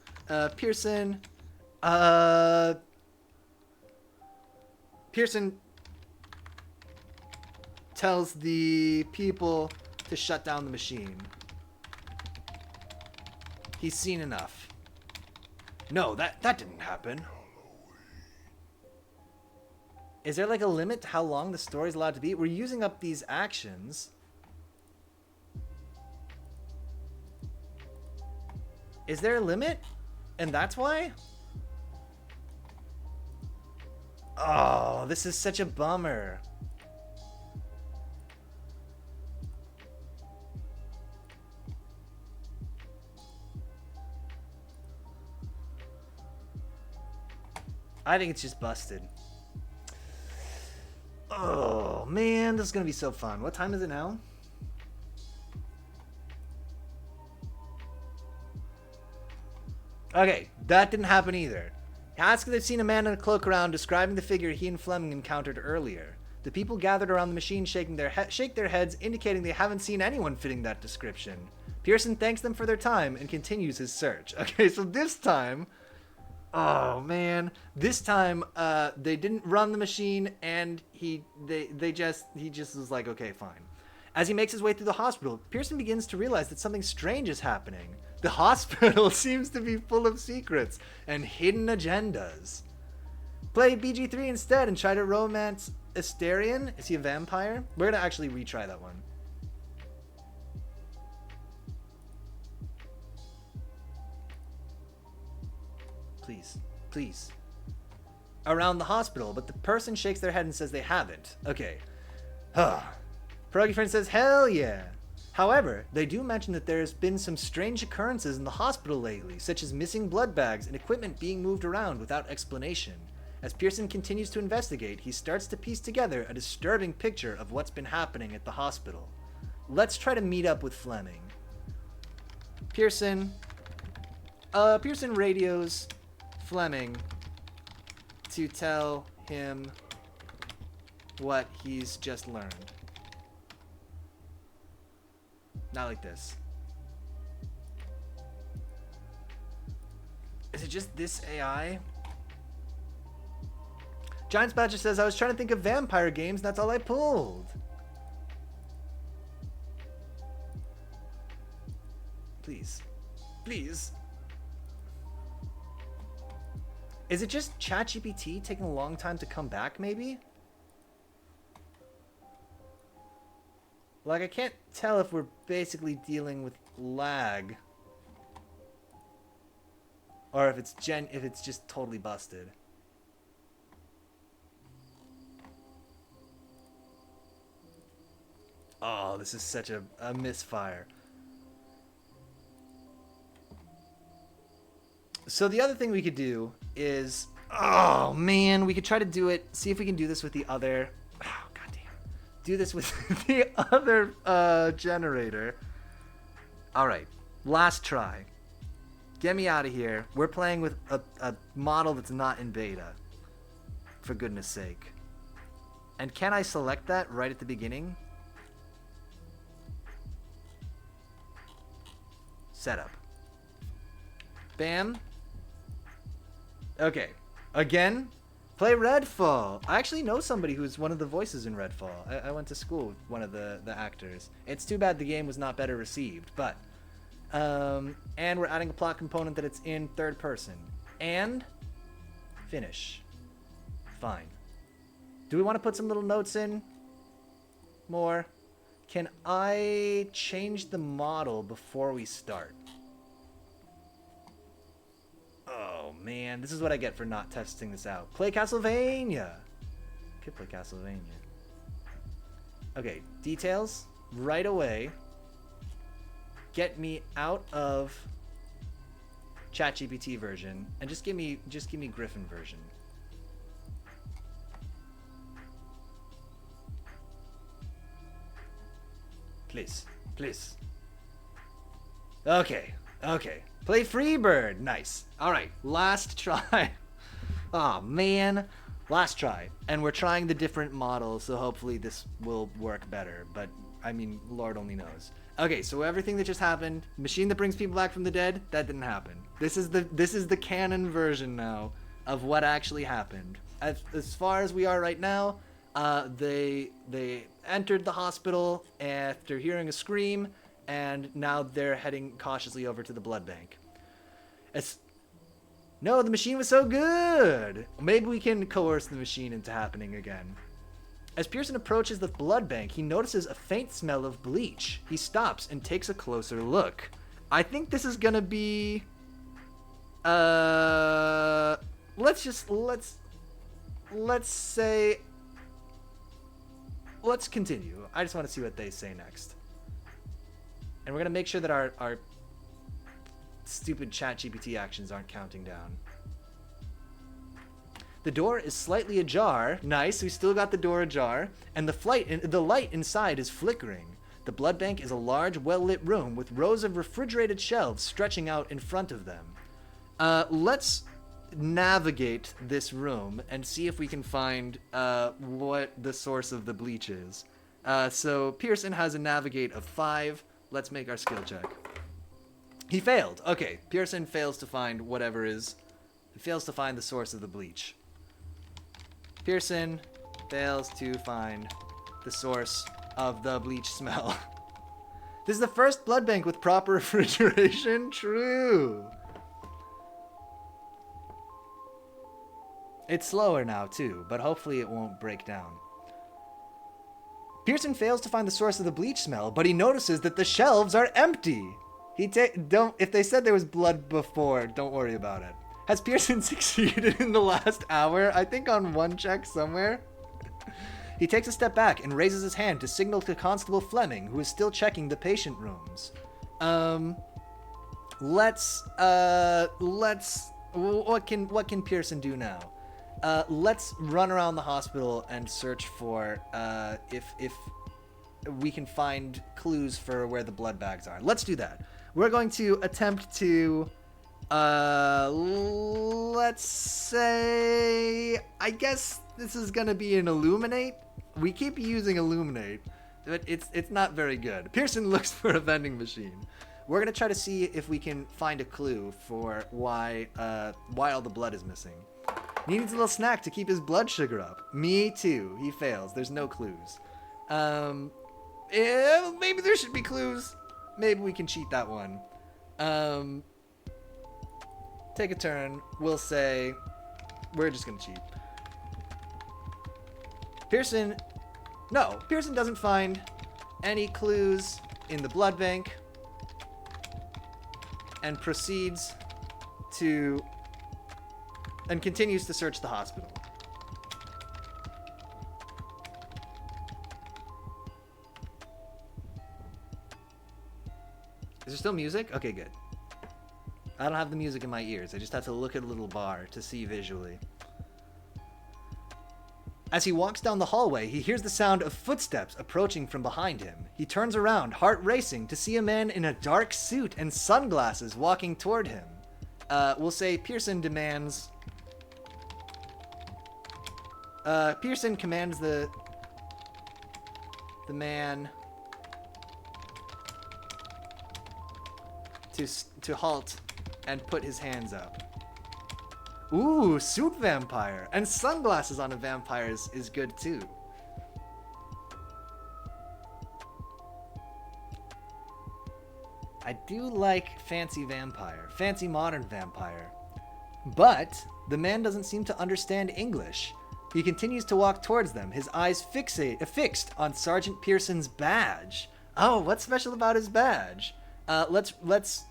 Pearson tells the people to shut down the machine. He's seen enough. No, that didn't happen. Is there like a limit to how long the story's allowed to be? We're using up these actions. Is there a limit? And that's why? Oh, this is such a bummer. I think it's just busted. Oh, man, this is going to be so fun. What time is it now? Okay, that didn't happen either. He asks if they've seen a man in a cloak around, describing the figure he and Fleming encountered earlier. The people gathered around the machine shake their heads, indicating they haven't seen anyone fitting that description. Pearson thanks them for their time and continues his search. Okay, so this time... Oh man, this time they didn't run the machine, and he just was like, okay, fine. As he makes his way through the hospital, Pearson begins to realize that something strange is happening. The hospital seems to be full of secrets and hidden agendas. Play BG3 instead and try to romance Asterion. Is he a vampire? We're gonna actually retry that one. Please. Please. around the hospital, but the person shakes their head and says they haven't. Okay. Pierogi friend says, hell yeah. However, they do mention that there's been some strange occurrences in the hospital lately, such as missing blood bags and equipment being moved around without explanation. As Pearson continues to investigate, he starts to piece together a disturbing picture of what's been happening at the hospital. Let's try to meet up with Fleming. Pearson radios Fleming to tell him what he's just learned. Not like this. Is it just this AI? Giants Badger says, I was trying to think of vampire games, and that's all I pulled. Please. Please. Is it just ChatGPT taking a long time to come back, maybe? Like, I can't tell if we're basically dealing with lag. Or if it's just totally busted. Oh, this is such a misfire. So the other thing we could do is, oh man, we could try to do it, see if we can do this with the other, oh goddamn, do this with the other generator. All right, last try. Get me out of here. We're playing with a model that's not in beta, for goodness sake. And can I select that right at the beginning? Setup. Bam. Okay. Again, play Redfall. I actually know somebody who's one of the voices in Redfall. I went to school with one of the actors. It's too bad the game was not better received, but... and we're adding a plot component that it's in third person. And... finish. Fine. Do we want to put some little notes in? More? Can I change the model before we start? Oh man, this is what I get for not testing this out. Play Castlevania! Could play Castlevania. Okay, details. Right away. Get me out of ChatGPT version and just give me Griffin version. Please, please. Okay, okay. Play Freebird. Nice. All right, last try. Oh man, last try. And we're trying the different models, so hopefully this will work better. But I mean, Lord only knows. Okay, so everything that just happened, machine that brings people back from the dead, that didn't happen. This is the canon version now of what actually happened. As far as we are right now, they entered the hospital after hearing a scream, and now they're heading cautiously over to the blood bank. No, the machine was so good! Maybe we can coerce the machine into happening again. As Pearson approaches the blood bank, he notices a faint smell of bleach. He stops and takes a closer look. I think this is gonna be... Let's say... Let's continue. I just want to see what they say next. And we're going to make sure that our stupid ChatGPT actions aren't counting down. The door is slightly ajar. Nice, we still got the door ajar. And the light inside is flickering. The blood bank is a large, well-lit room with rows of refrigerated shelves stretching out in front of them. Let's navigate this room and see if we can find what the source of the bleach is. So Pearson has a navigate of 5. Let's make our skill check. He failed. Okay, Pearson fails to find whatever is... He fails to find the source of the bleach. Pearson fails to find the source of the bleach smell. This is the first blood bank with proper refrigeration? True. It's slower now, too, but hopefully it won't break down. Pearson fails to find the source of the bleach smell, but he notices that the shelves are empty. If they said there was blood before, don't worry about it. Has Pearson succeeded in the last hour? I think on one check somewhere. He takes a step back and raises his hand to signal to Constable Fleming, who is still checking the patient rooms. What can Pearson do now? Let's run around the hospital and search for if we can find clues for where the blood bags are. Let's do that. We're going to attempt to let's say, I guess this is gonna be an illuminate. We keep using illuminate, but it's not very good. Pearson looks for a vending machine. We're gonna try to see if we can find a clue for why all the blood is missing. He needs a little snack to keep his blood sugar up. Me too. He fails. There's no clues. Maybe there should be clues. Maybe we can cheat that one. Take a turn. We'll say we're just gonna cheat. Pearson doesn't find any clues in the blood bank and continues to search the hospital. Is there still music? Okay, good. I don't have the music in my ears. I just have to look at a little bar to see visually. As he walks down the hallway, he hears the sound of footsteps approaching from behind him. He turns around, heart racing, to see a man in a dark suit and sunglasses walking toward him. We'll say Pearson commands the man to halt and put his hands up. Ooh, suit vampire. And sunglasses on a vampire is good too. I do like fancy vampire, fancy modern vampire. But the man doesn't seem to understand English. He continues to walk towards them, his eyes fixed on Sergeant Pearson's badge. Oh, what's special about his badge? Let's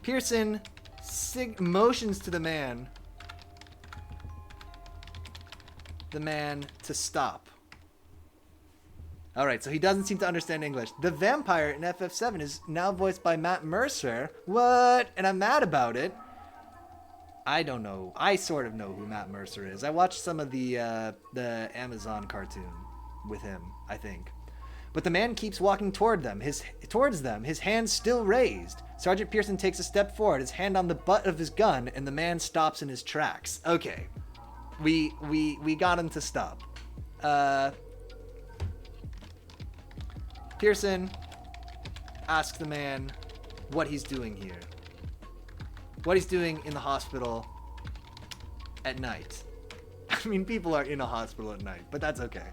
Pearson motions to the man to stop. Alright, so he doesn't seem to understand English. The vampire in FF7 is now voiced by Matt Mercer. What? And I'm mad about it. I don't know. I sort of know who Matt Mercer is. I watched some of the Amazon cartoon with him, I think. But the man keeps walking towards them, his hands still raised. Sergeant Pearson takes a step forward, his hand on the butt of his gun, and the man stops in his tracks. Okay. We got him to stop. Pearson asks the man what he's doing here. What he's doing in the hospital at night. I mean, people are in a hospital at night, but that's okay.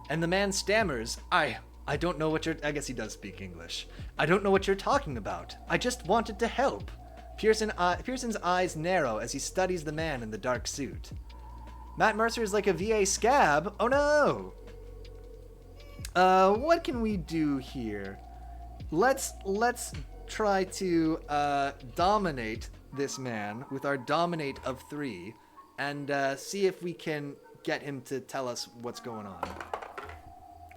And the man stammers, I don't know what I guess he does speak English. I don't know what you're talking about. I just wanted to help. Pearson's eyes narrow as he studies the man in the dark suit. Matt Mercer is like a VA scab. Oh no! What can we do here? Let's try to dominate this man with our dominate of 3 and see if we can get him to tell us what's going on.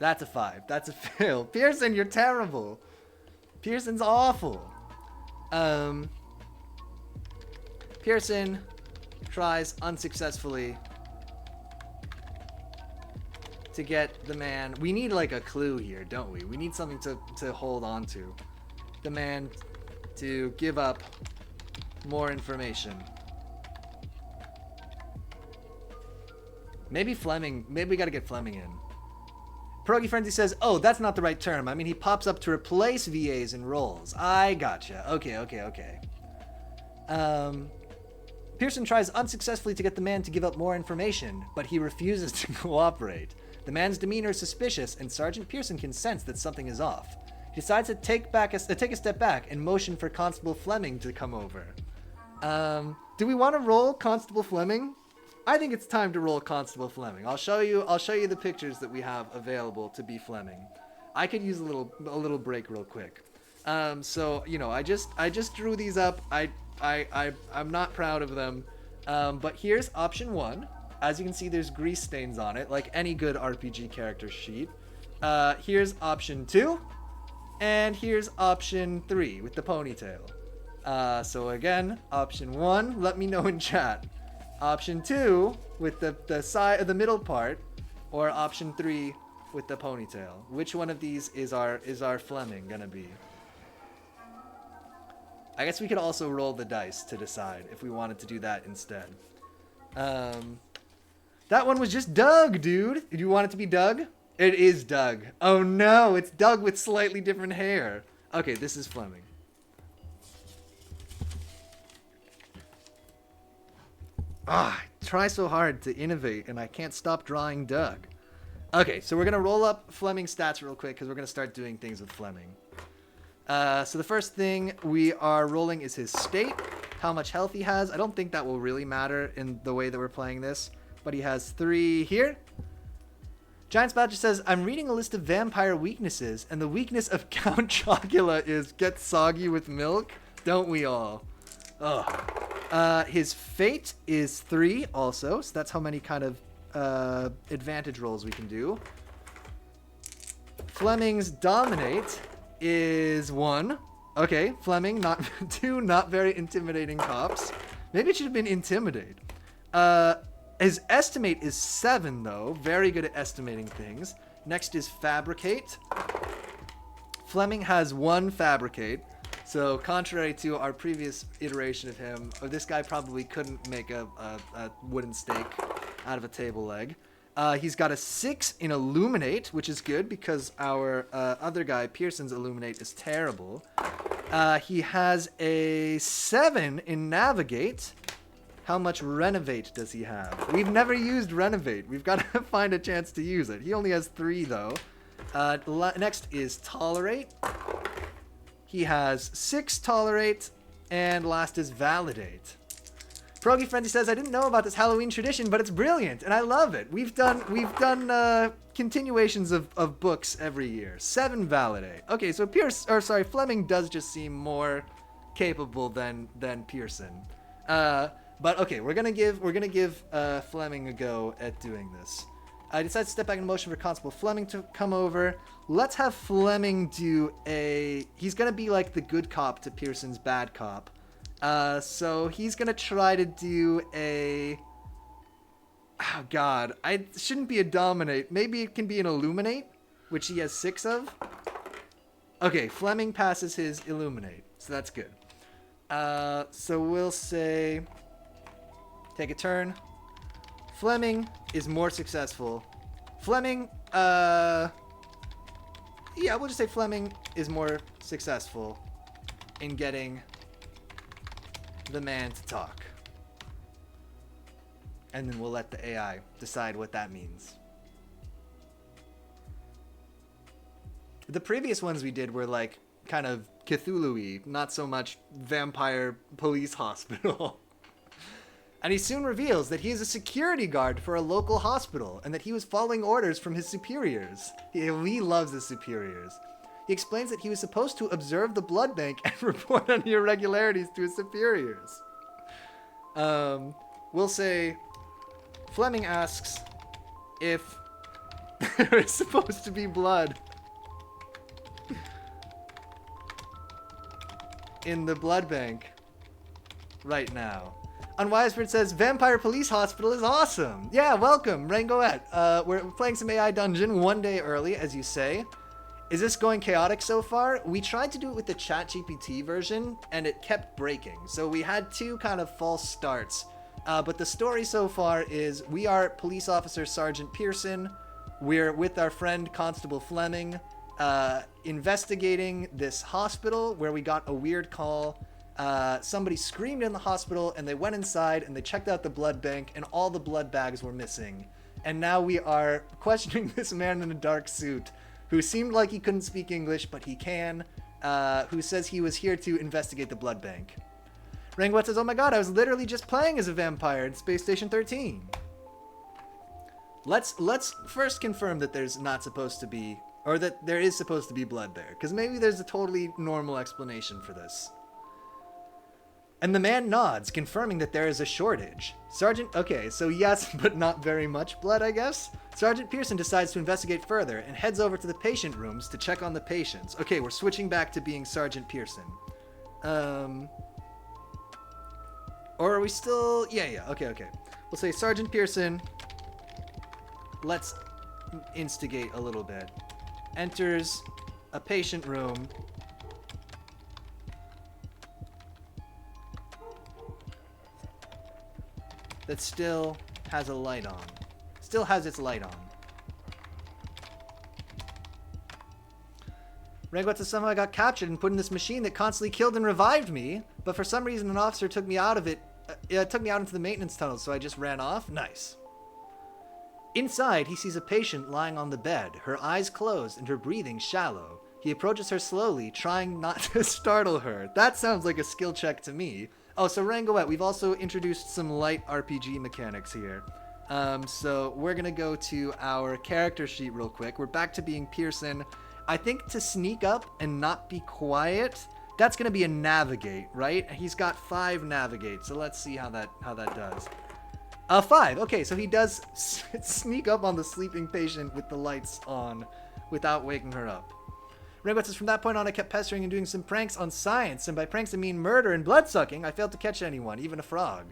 That's a 5. That's a fail. Pearson, you're terrible. Pearson's awful. Pearson tries unsuccessfully to get the man. We need like a clue here, don't we? We need something to hold on to. The man to give up more information. Maybe Fleming. Maybe we gotta get Fleming in. Pierogi Frenzy says, oh, that's not the right term. I mean, he pops up to replace VAs in roles. I gotcha. Okay. Pearson tries unsuccessfully to get the man to give up more information, but he refuses to cooperate. The man's demeanor is suspicious, and Sergeant Pearson can sense that something is off. He decides to take a step back and motion for Constable Fleming to come over. Do we want to roll Constable Fleming? I think it's time to roll Constable Fleming. I'll show you the pictures that we have available to be Fleming. I could use a little break real quick. So you know, I just drew these up. I'm not proud of them. But here's option 1. As you can see, there's grease stains on it, like any good RPG character sheet. Here's option 2, and here's option 3 with the ponytail. So again, option 1, let me know in chat. Option 2 with the side of the middle part, or option 3 with the ponytail. Which one of these is our Fleming gonna be? I guess we could also roll the dice to decide if we wanted to do that instead. That one was just Doug, dude. Do you want it to be Doug? It is Doug. Oh no, it's Doug with slightly different hair. Okay, this is Fleming. I try so hard to innovate and I can't stop drawing Doug. Okay, so we're gonna roll up Fleming's stats real quick because we're gonna start doing things with Fleming. So the first thing we are rolling is his state, how much health he has. I don't think that will really matter in the way that we're playing this, but he has 3 here. Giant Badger says, I'm reading a list of vampire weaknesses, and the weakness of Count Chocula is get soggy with milk. Don't we all? Ugh. His fate is 3 also, so that's how many kind of advantage rolls we can do. Fleming's dominate is 1. Okay, Fleming, not 2, not very intimidating cops. Maybe it should have been intimidate. His estimate is 7 though, very good at estimating things. Next is fabricate. Fleming has 1 fabricate, so contrary to our previous iteration of him, this guy probably couldn't make a wooden stake out of a table leg. He's got a 6 in illuminate, which is good because our other guy, Pearson's illuminate, is terrible. He has a 7 in navigate. How much renovate does he have? We've never used renovate. We've got to find a chance to use it. He only has 3 though. Next is tolerate. He has 6 tolerate, and last is validate. Progy Frenzy says, I didn't know about this Halloween tradition, but it's brilliant, and I love it. We've done continuations of books every year. 7 validate. Okay, so Fleming does just seem more capable than Pearson. But okay, we're gonna give Fleming a go at doing this. I decided to step back in motion for Constable Fleming to come over. Let's have Fleming do he's gonna be like the good cop to Pearson's bad cop. So he's gonna try to do oh god, it shouldn't be a dominate. Maybe it can be an illuminate, which he has 6 of. Okay, Fleming passes his illuminate, so that's good. So we'll say, take a turn. Fleming is more successful. Fleming, yeah, we'll just say Fleming is more successful in getting the man to talk. And then we'll let the AI decide what that means. The previous ones we did were like kind of Cthulhu-y, not so much vampire police hospital. And he soon reveals that he is a security guard for a local hospital and that he was following orders from his superiors. He loves his superiors. He explains that he was supposed to observe the blood bank and report on irregularities to his superiors. We'll say Fleming asks if there is supposed to be blood in the blood bank right now. Unwiseford says, Vampire Police Hospital is awesome. Yeah, welcome, Rangoette. We're playing some AI Dungeon 1 day early, as you say. Is this going chaotic so far? We tried to do it with the ChatGPT version, and it kept breaking. So we had 2 kind of false starts. But the story so far is we are Police Officer Sergeant Pearson. We're with our friend Constable Fleming, investigating this hospital where we got a weird call. Somebody screamed in the hospital and they went inside and they checked out the blood bank and all the blood bags were missing. And now we are questioning this man in a dark suit who seemed like he couldn't speak English, but he can, who says he was here to investigate the blood bank. Ranguet says, oh my god, I was literally just playing as a vampire in Space Station 13. Let's first confirm that there's not supposed to be Or that there is supposed to be blood there. Because maybe there's a totally normal explanation for this. And the man nods, confirming that there is a shortage. Sergeant... Okay, so yes, but not very much blood, I guess? Sergeant Pearson decides to investigate further and heads over to the patient rooms to check on the patients. Okay, we're switching back to being Sergeant Pearson. Or are we still... Yeah, okay. We'll say Sergeant Pearson. Let's instigate a little bit. Enters a patient room. That still has a light on. Still has its light on. Rangwatsa somehow got captured and put in this machine that constantly killed and revived me, but for some reason an officer took me out of it. Took me out into the maintenance tunnel, so I just ran off. Nice. Inside, he sees a patient lying on the bed, her eyes closed and her breathing shallow. He approaches her slowly, trying not to startle her. That sounds like a skill check to me. Oh, so Rangoet, we've also introduced some light RPG mechanics here. So we're going to go to our character sheet real quick. We're back to being Pearson. I think to sneak up and not be quiet, that's going to be a navigate, right? He's got 5 navigate, so let's see how that does. 5. Okay, so he does sneak up on the sleeping patient with the lights on without waking her up. Rainbow says, from that point on, I kept pestering and doing some pranks on science, and by pranks I mean murder and blood-sucking. I failed to catch anyone, even a frog.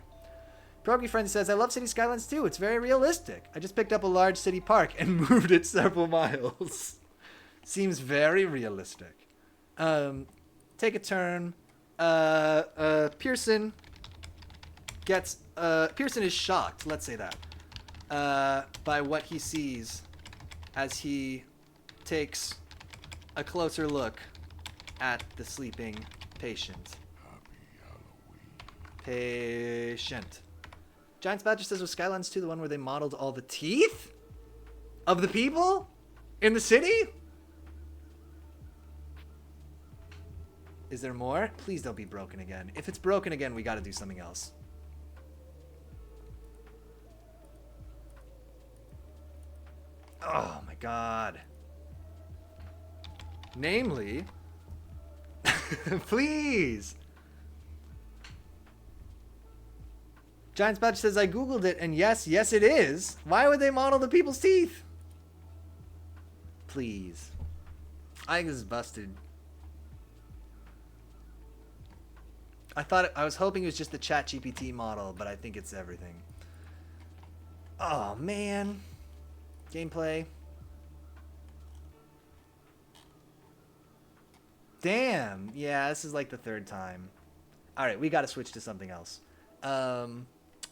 Progy Friend says, I love City Skylines too. It's very realistic. I just picked up a large city park and moved it several miles. Seems very realistic. Take a turn. Pearson gets... Pearson is shocked, let's say that, by what he sees as he takes a closer look at the sleeping patient. Patient. Giants Badger says, was Skylines 2 the one where they modeled all the teeth of the people in the city? Is there more? Please don't be broken again. If it's broken again, we gotta do something else. Oh my god. Namely, please. Giants Badge says, I googled it, and yes it is. Why would they model the people's teeth? Please. I think this is busted. I was hoping it was just the ChatGPT model, but I think it's everything. Oh man. Gameplay. Damn. Yeah, this is like the 3rd time. Alright, we gotta switch to something else.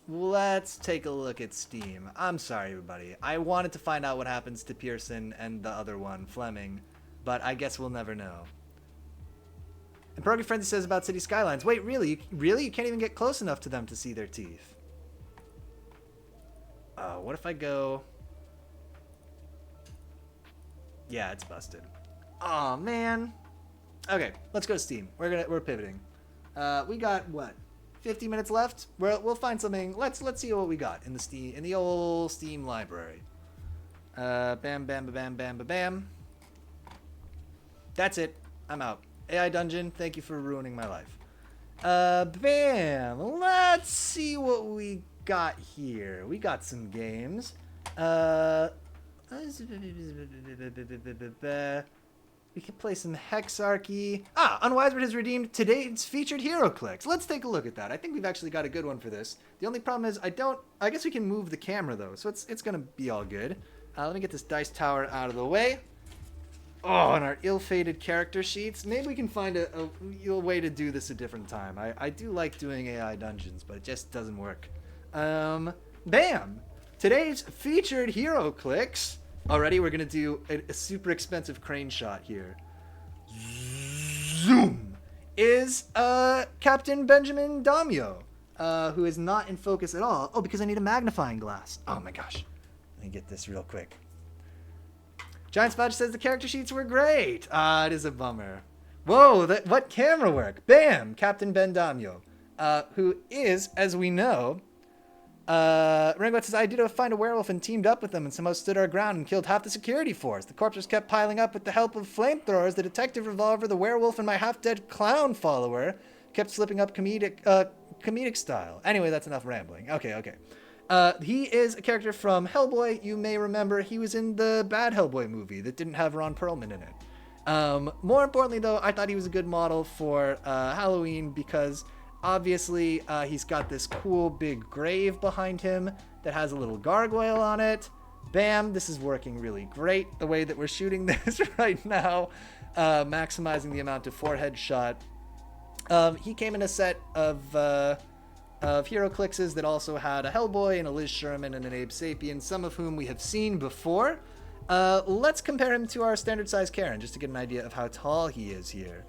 Let's take a look at Steam. I'm sorry, everybody. I wanted to find out what happens to Pearson and the other one, Fleming, but I guess we'll never know. And Progy Frenzy says about City Skylines. Wait, really? You can't even get close enough to them to see their teeth. What if I go... Yeah, it's busted. Aw, man. Okay, let's go to Steam. We're pivoting. We got what? 50 minutes left. We'll find something. Let's see what we got in the old Steam library. Bam, bam, bam, bam, bam. That's it. I'm out. AI Dungeon. Thank you for ruining my life. Bam. Let's see what we got here. We got some games. We can play some Hexarchy. Unwisebird has redeemed today's featured HeroClix. Let's take a look at that. I think we've actually got a good one for this. The only problem is I guess we can move the camera though, so it's gonna be all good. Let me get this dice tower out of the way. Oh, and our ill-fated character sheets. Maybe we can find a way to do this a different time. I do like doing AI dungeons, but it just doesn't work. Bam! Today's featured HeroClix. Already, we're gonna do a super expensive crane shot here. Zoom! Is Captain Benjamin Damio, who is not in focus at all. Oh, because I need a magnifying glass. Oh my gosh. Let me get this real quick. Giant Spudge says the character sheets were great. It is a bummer. Whoa, what camera work? Bam! Captain Ben Damio, who is, as we know, Ringo says, I did find a werewolf and teamed up with them and somehow stood our ground and killed half the security force. The corpses kept piling up with the help of flamethrowers. The detective revolver, the werewolf, and my half-dead clown follower kept slipping up comedic style. Anyway, that's enough rambling. Okay. He is a character from Hellboy. You may remember he was in the bad Hellboy movie that didn't have Ron Perlman in it. More importantly, though, I thought he was a good model for Halloween because obviously he's got this cool big grave behind him that has a little gargoyle on it. Bam, this is working really great the way that we're shooting this right now, maximizing the amount of forehead shot. He came in a set of HeroClixes that also had a Hellboy and a Liz Sherman and an Abe Sapien, some of whom we have seen before. Let's compare him to our standard size Karen just to get an idea of how tall he is here.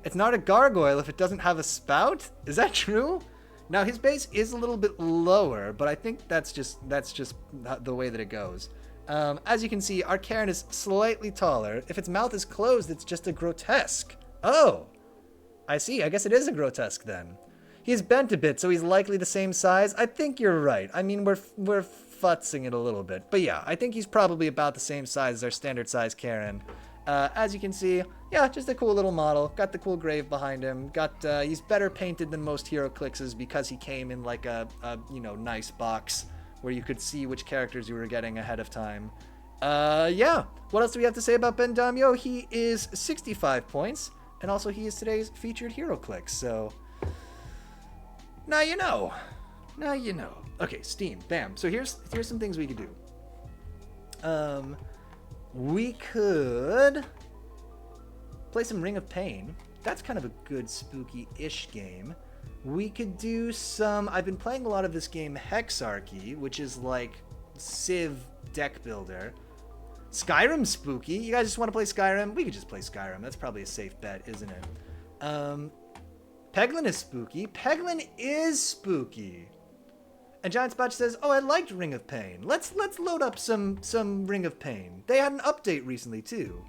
It's not a gargoyle if it doesn't have a spout? Is that true? Now his base is a little bit lower, but I think that's just the way that it goes. As you can see, our Karen is slightly taller. If its mouth is closed, it's just a grotesque. Oh, I see. I guess it is a grotesque then. He's bent a bit, so he's likely the same size. I think you're right. I mean, we're futzing it a little bit. But yeah, I think he's probably about the same size as our standard size Karen. As you can see, yeah, just a cool little model. Got the cool grave behind him. He's better painted than most HeroClixes because he came in like a nice box where you could see which characters you were getting ahead of time. Yeah. What else do we have to say about Ben Damyo? He is 65 points, and also he is today's featured HeroClix, so now you know. Okay, Steam. Bam. So here's some things we could do. We could play some Ring of Pain. That's kind of a good spooky-ish game. We could do some... I've been playing a lot of this game Hexarchy, which is like Civ deck builder. Skyrim's spooky. You guys just want to play Skyrim? We could just play Skyrim. That's probably a safe bet, isn't it? Peglin is spooky. Peglin is spooky. And Giant Spatch says, oh, I liked Ring of Pain. Let's load up some Ring of Pain. They had an update recently, too.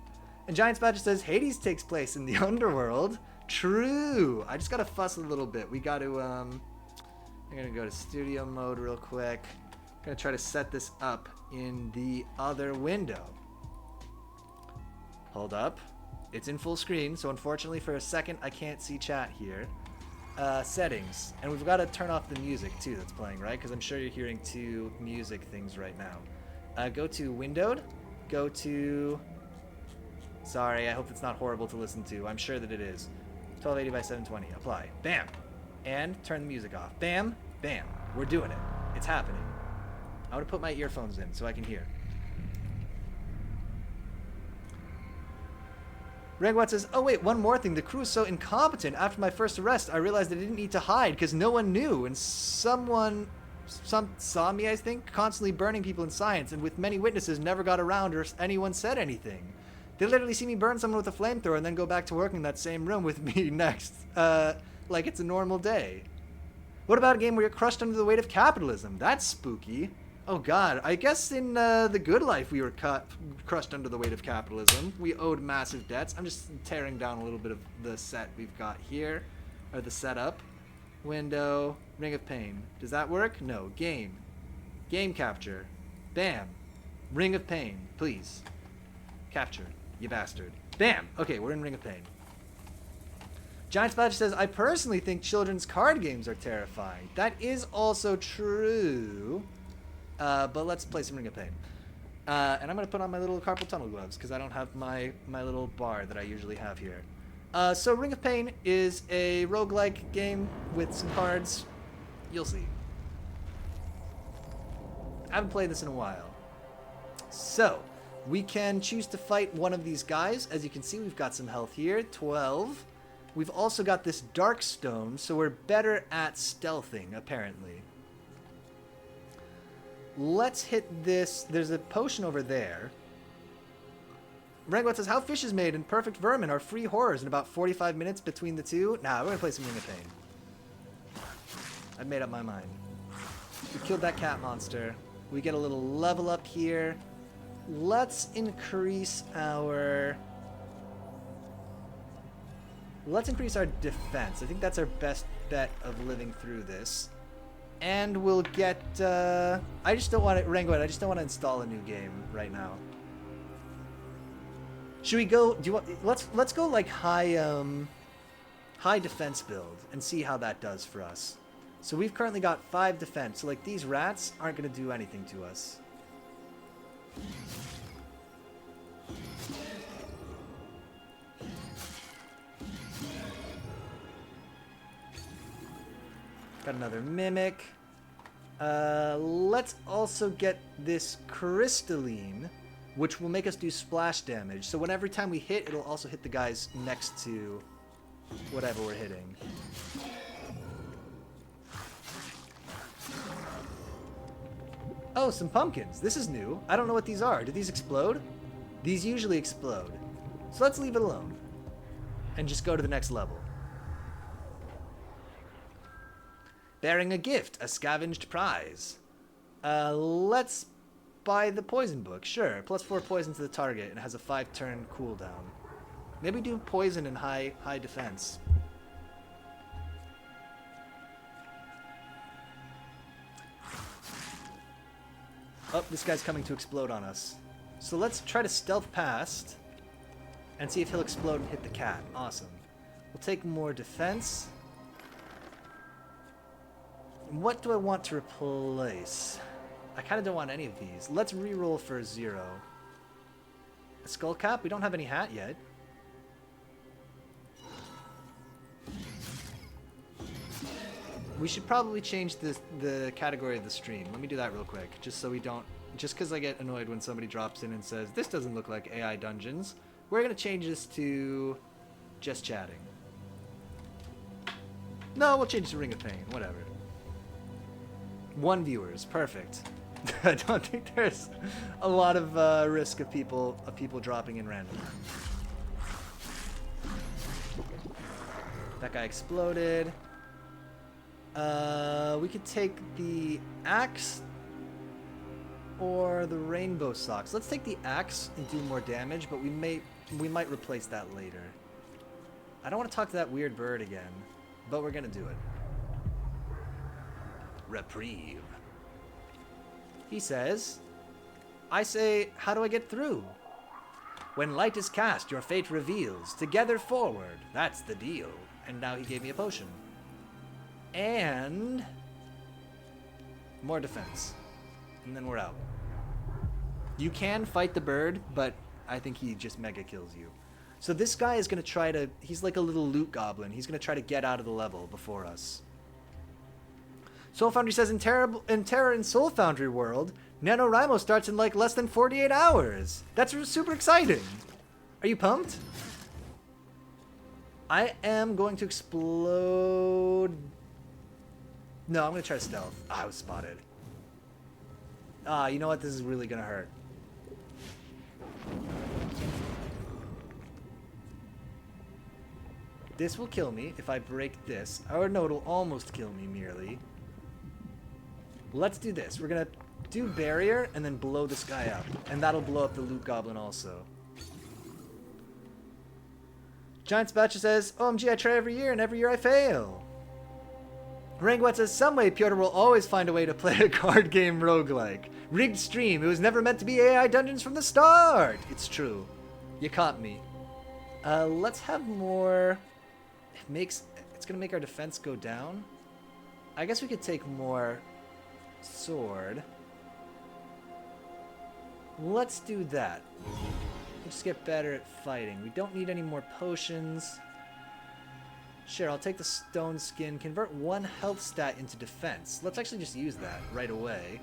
And Giant Spatch says, Hades takes place in the underworld. True. I just gotta fuss a little bit. We gotta, I'm gonna go to studio mode real quick. I'm gonna try to set this up in the other window. Hold up. It's in full screen, so unfortunately for a second, I can't see chat here. Settings, and we've got to turn off the music too that's playing, right? Because I'm sure you're hearing two music things right now. Go to windowed, go to, sorry, I hope it's not horrible to listen to. I'm sure that it is. 1280 by 720, apply, bam, and turn the music off. Bam, bam, we're doing it. It's happening. I want to put my earphones in so I can hear. Rangwat says, oh wait, one more thing. The crew is so incompetent. After my first arrest, I realized I didn't need to hide because no one knew. And some saw me, I think, constantly burning people in science. And with many witnesses, never got around or anyone said anything. They literally see me burn someone with a flamethrower and then go back to work in that same room with me next. Like it's a normal day. What about a game where you're crushed under the weight of capitalism? That's spooky. Oh god, I guess in The Good Life we were crushed under the weight of capitalism. We owed massive debts. I'm just tearing down a little bit of the set we've got here, or the setup. Window, Ring of Pain. Does that work? No. Game. Game capture. Bam. Ring of Pain, please. Capture, you bastard. Bam! Okay, we're in Ring of Pain. Giant Splash says, I personally think children's card games are terrifying. That is also true. But let's play some Ring of Pain. And I'm going to put on my little carpal tunnel gloves because I don't have my little bar that I usually have here. So Ring of Pain is a roguelike game with some cards. You'll see. I haven't played this in a while. So, we can choose to fight one of these guys. As you can see, we've got some health here. 12. We've also got this Dark Stone, so we're better at stealthing, apparently. Let's hit this. There's a potion over there. Rangwat says, how Fish is Made and Perfect Vermin are free horrors in about 45 minutes between the two. Nah, we're going to play some Ring of Pain. I've made up my mind. We killed that cat monster. We get a little level up here. Let's increase our... Let's increase our defense. I think that's our best bet of living through this. And we'll get, I just don't want to, Rangoet, I just don't want to install a new game right now. Should we go, do you want, let's go like high defense build and see how that does for us. So we've currently got 5 defense, so like these rats aren't going to do anything to us. Got another mimic. Let's also get this crystalline, which will make us do splash damage. So every time we hit, it'll also hit the guys next to whatever we're hitting. Oh, some pumpkins. This is new. I don't know what these are. Do these explode? These usually explode. So let's leave it alone and just go to the next level. Bearing a gift, a scavenged prize. Let's buy the poison book. Sure, +4 poison to the target and it has a 5-turn cooldown. Maybe do poison and high defense. Oh, this guy's coming to explode on us. So let's try to stealth past and see if he'll explode and hit the cat. Awesome. We'll take more defense. What do I want to replace? I kind of don't want any of these. Let's reroll for 0. A skull cap? We don't have any hat yet. We should probably change the category of the stream. Let me do that real quick, just so we don't... Just because I get annoyed when somebody drops in and says, this doesn't look like AI Dungeons. We're going to change this to just chatting. No, we'll change it to Ring of Pain, whatever. 1 viewers, perfect. I don't think there's a lot of risk of people dropping in randomly. That guy exploded. We could take the axe or the rainbow socks. Let's take the axe and do more damage, but we might replace that later. I don't want to talk to that weird bird again, but we're gonna do it. Reprieve. He says, I say, how do I get through? When light is cast, your fate reveals. Together forward, that's the deal. And now he gave me a potion. And more defense. And then we're out. You can fight the bird, but I think he just mega kills you. So this guy is going to try to... He's like a little loot goblin. He's going to try to get out of the level before us. Soul Foundry says, in Terra and Soul Foundry world, NaNoWriMo starts in like less than 48 hours. That's super exciting. Are you pumped? I am going to explode... No, I'm going to try to stealth. Ah, I was spotted. Ah, you know what? This is really going to hurt. This will kill me if I break this. Or no, it'll almost kill me merely. Let's do this. We're going to do barrier and then blow this guy up. And that'll blow up the loot goblin also. Giant Spatcha says, OMG, I try every year and every year I fail. Rangoet says, some way Piotr will always find a way to play a card game roguelike. Rigged stream. It was never meant to be AI Dungeons from the start. It's true. You caught me. Let's have more... It's going to make our defense go down. I guess we could take more sword. Let's do that. We'll just get better at fighting. We don't need any more potions. Sure, I'll take the stone skin. Convert 1 health stat into defense. Let's actually just use that right away.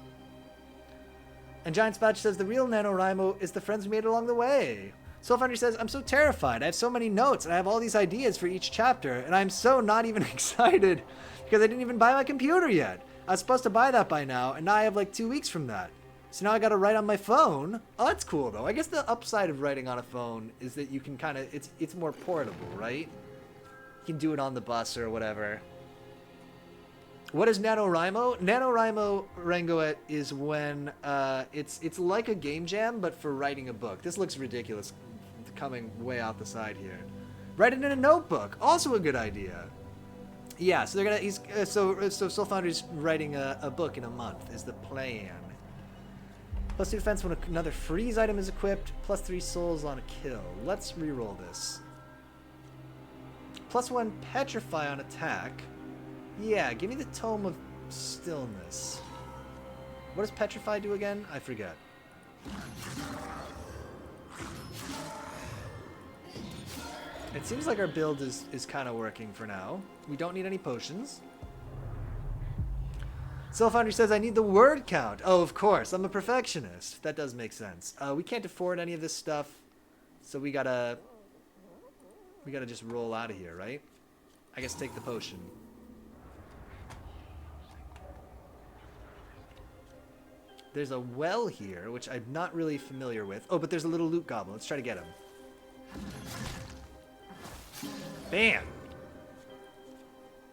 And Giant Spatch says, the real NaNoWriMo is the friends we made along the way. Soul Foundry says, I'm so terrified. I have so many notes, and I have all these ideas for each chapter, and I'm so not even excited because I didn't even buy my computer yet. I was supposed to buy that by now, and now I have like 2 weeks from that. So now I gotta write on my phone. Oh, that's cool, though. I guess the upside of writing on a phone is that you can kind of... It's more portable, right? You can do it on the bus or whatever. What is NaNoWriMo? NaNoWriMo, Rangoet, is when it's like a game jam, but for writing a book. This looks ridiculous, coming way out the side here. Write it in a notebook. Also a good idea. Yeah, so they're gonna. So Soul Foundry's writing a book in a month is the plan. Plus 2 defense when another freeze item is equipped. Plus 3 souls on a kill. Let's reroll this. Plus 1 petrify on attack. Yeah, give me the Tome of Stillness. What does petrify do again? I forget. It seems like our build is kind of working for now. We don't need any potions. Soul Foundry says, I need the word count. Oh, of course. I'm a perfectionist. That does make sense. We can't afford any of this stuff. So we gotta just roll out of here, right? I guess take the potion. There's a well here, which I'm not really familiar with. Oh, but there's a little loot goblin. Let's try to get him. Bam!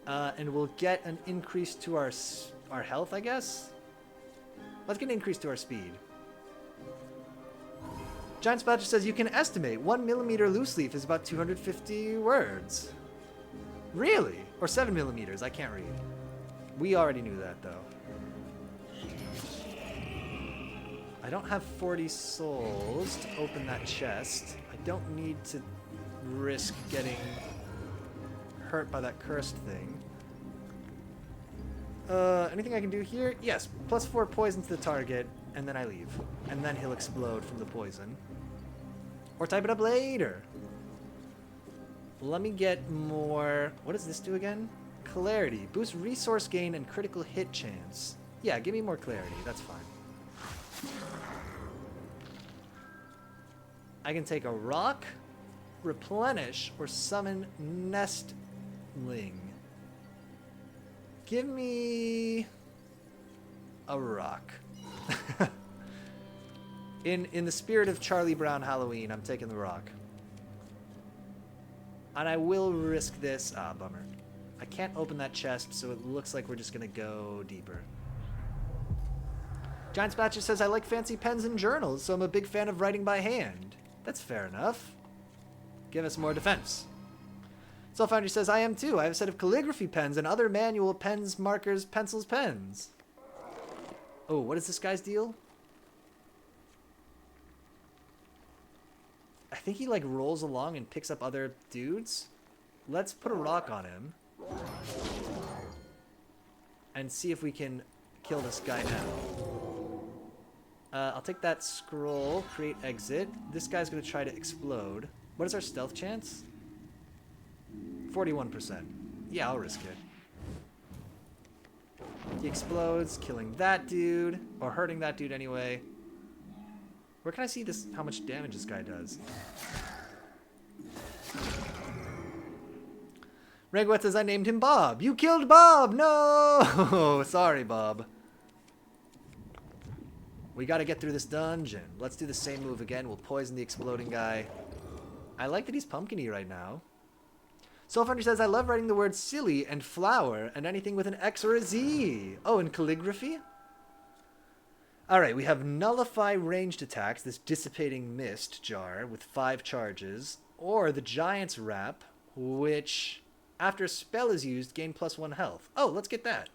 And we'll get an increase to our health, I guess? Let's get an increase to our speed. Giant Spatcher says you can estimate 1 millimeter loose leaf is about 250 words. Really? Or 7 millimeters, I can't read. We already knew that, though. I don't have 40 souls to open that chest. I don't need to risk getting hurt by that cursed thing. Anything I can do here? Yes, plus 4 poison to the target, and then I leave. And then he'll explode from the poison. Or type it up later. Let me get more... What does this do again? Clarity. Boost resource gain and critical hit chance. Yeah, give me more clarity. That's fine. I can take a rock, replenish, or summon Nestling. Give me a rock. In the spirit of Charlie Brown Halloween, I'm taking the rock. And I will risk this. Ah, bummer. I can't open that chest, so it looks like we're just going to go deeper. Giant Spatcher says, I like fancy pens and journals, so I'm a big fan of writing by hand. That's fair enough. Give us more defense. Soul Foundry says, I am too. I have a set of calligraphy pens and other manual pens, markers, pencils, pens. Oh, what is this guy's deal? I think he like rolls along and picks up other dudes. Let's put a rock on him. And see if we can kill this guy now. I'll take that scroll, create exit. This guy's gonna try to explode. What is our stealth chance? 41%. Yeah, I'll risk it. He explodes, killing that dude, or hurting that dude anyway. Where can I see this? How much damage this guy does? Regwet says, I named him Bob. You killed Bob! No! Sorry, Bob. We gotta get through this dungeon. Let's do the same move again. We'll poison the exploding guy. I like that he's pumpkin-y right now. Soul Foundry says, I love writing the words silly and flower and anything with an X or a Z. Oh, and calligraphy? Alright, we have nullify ranged attacks, this dissipating mist jar with 5 charges, or the giant's wrap, which, after a spell is used, gain +1 health. Oh, let's get that.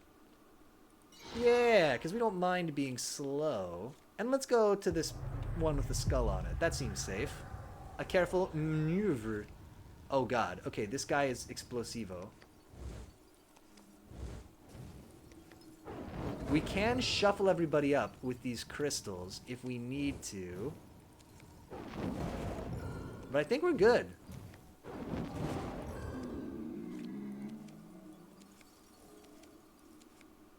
Yeah, because we don't mind being slow. And let's go to this one with the skull on it. That seems safe. A careful maneuver. Oh god. Okay, this guy is explosivo. We can shuffle everybody up with these crystals if we need to. But I think we're good.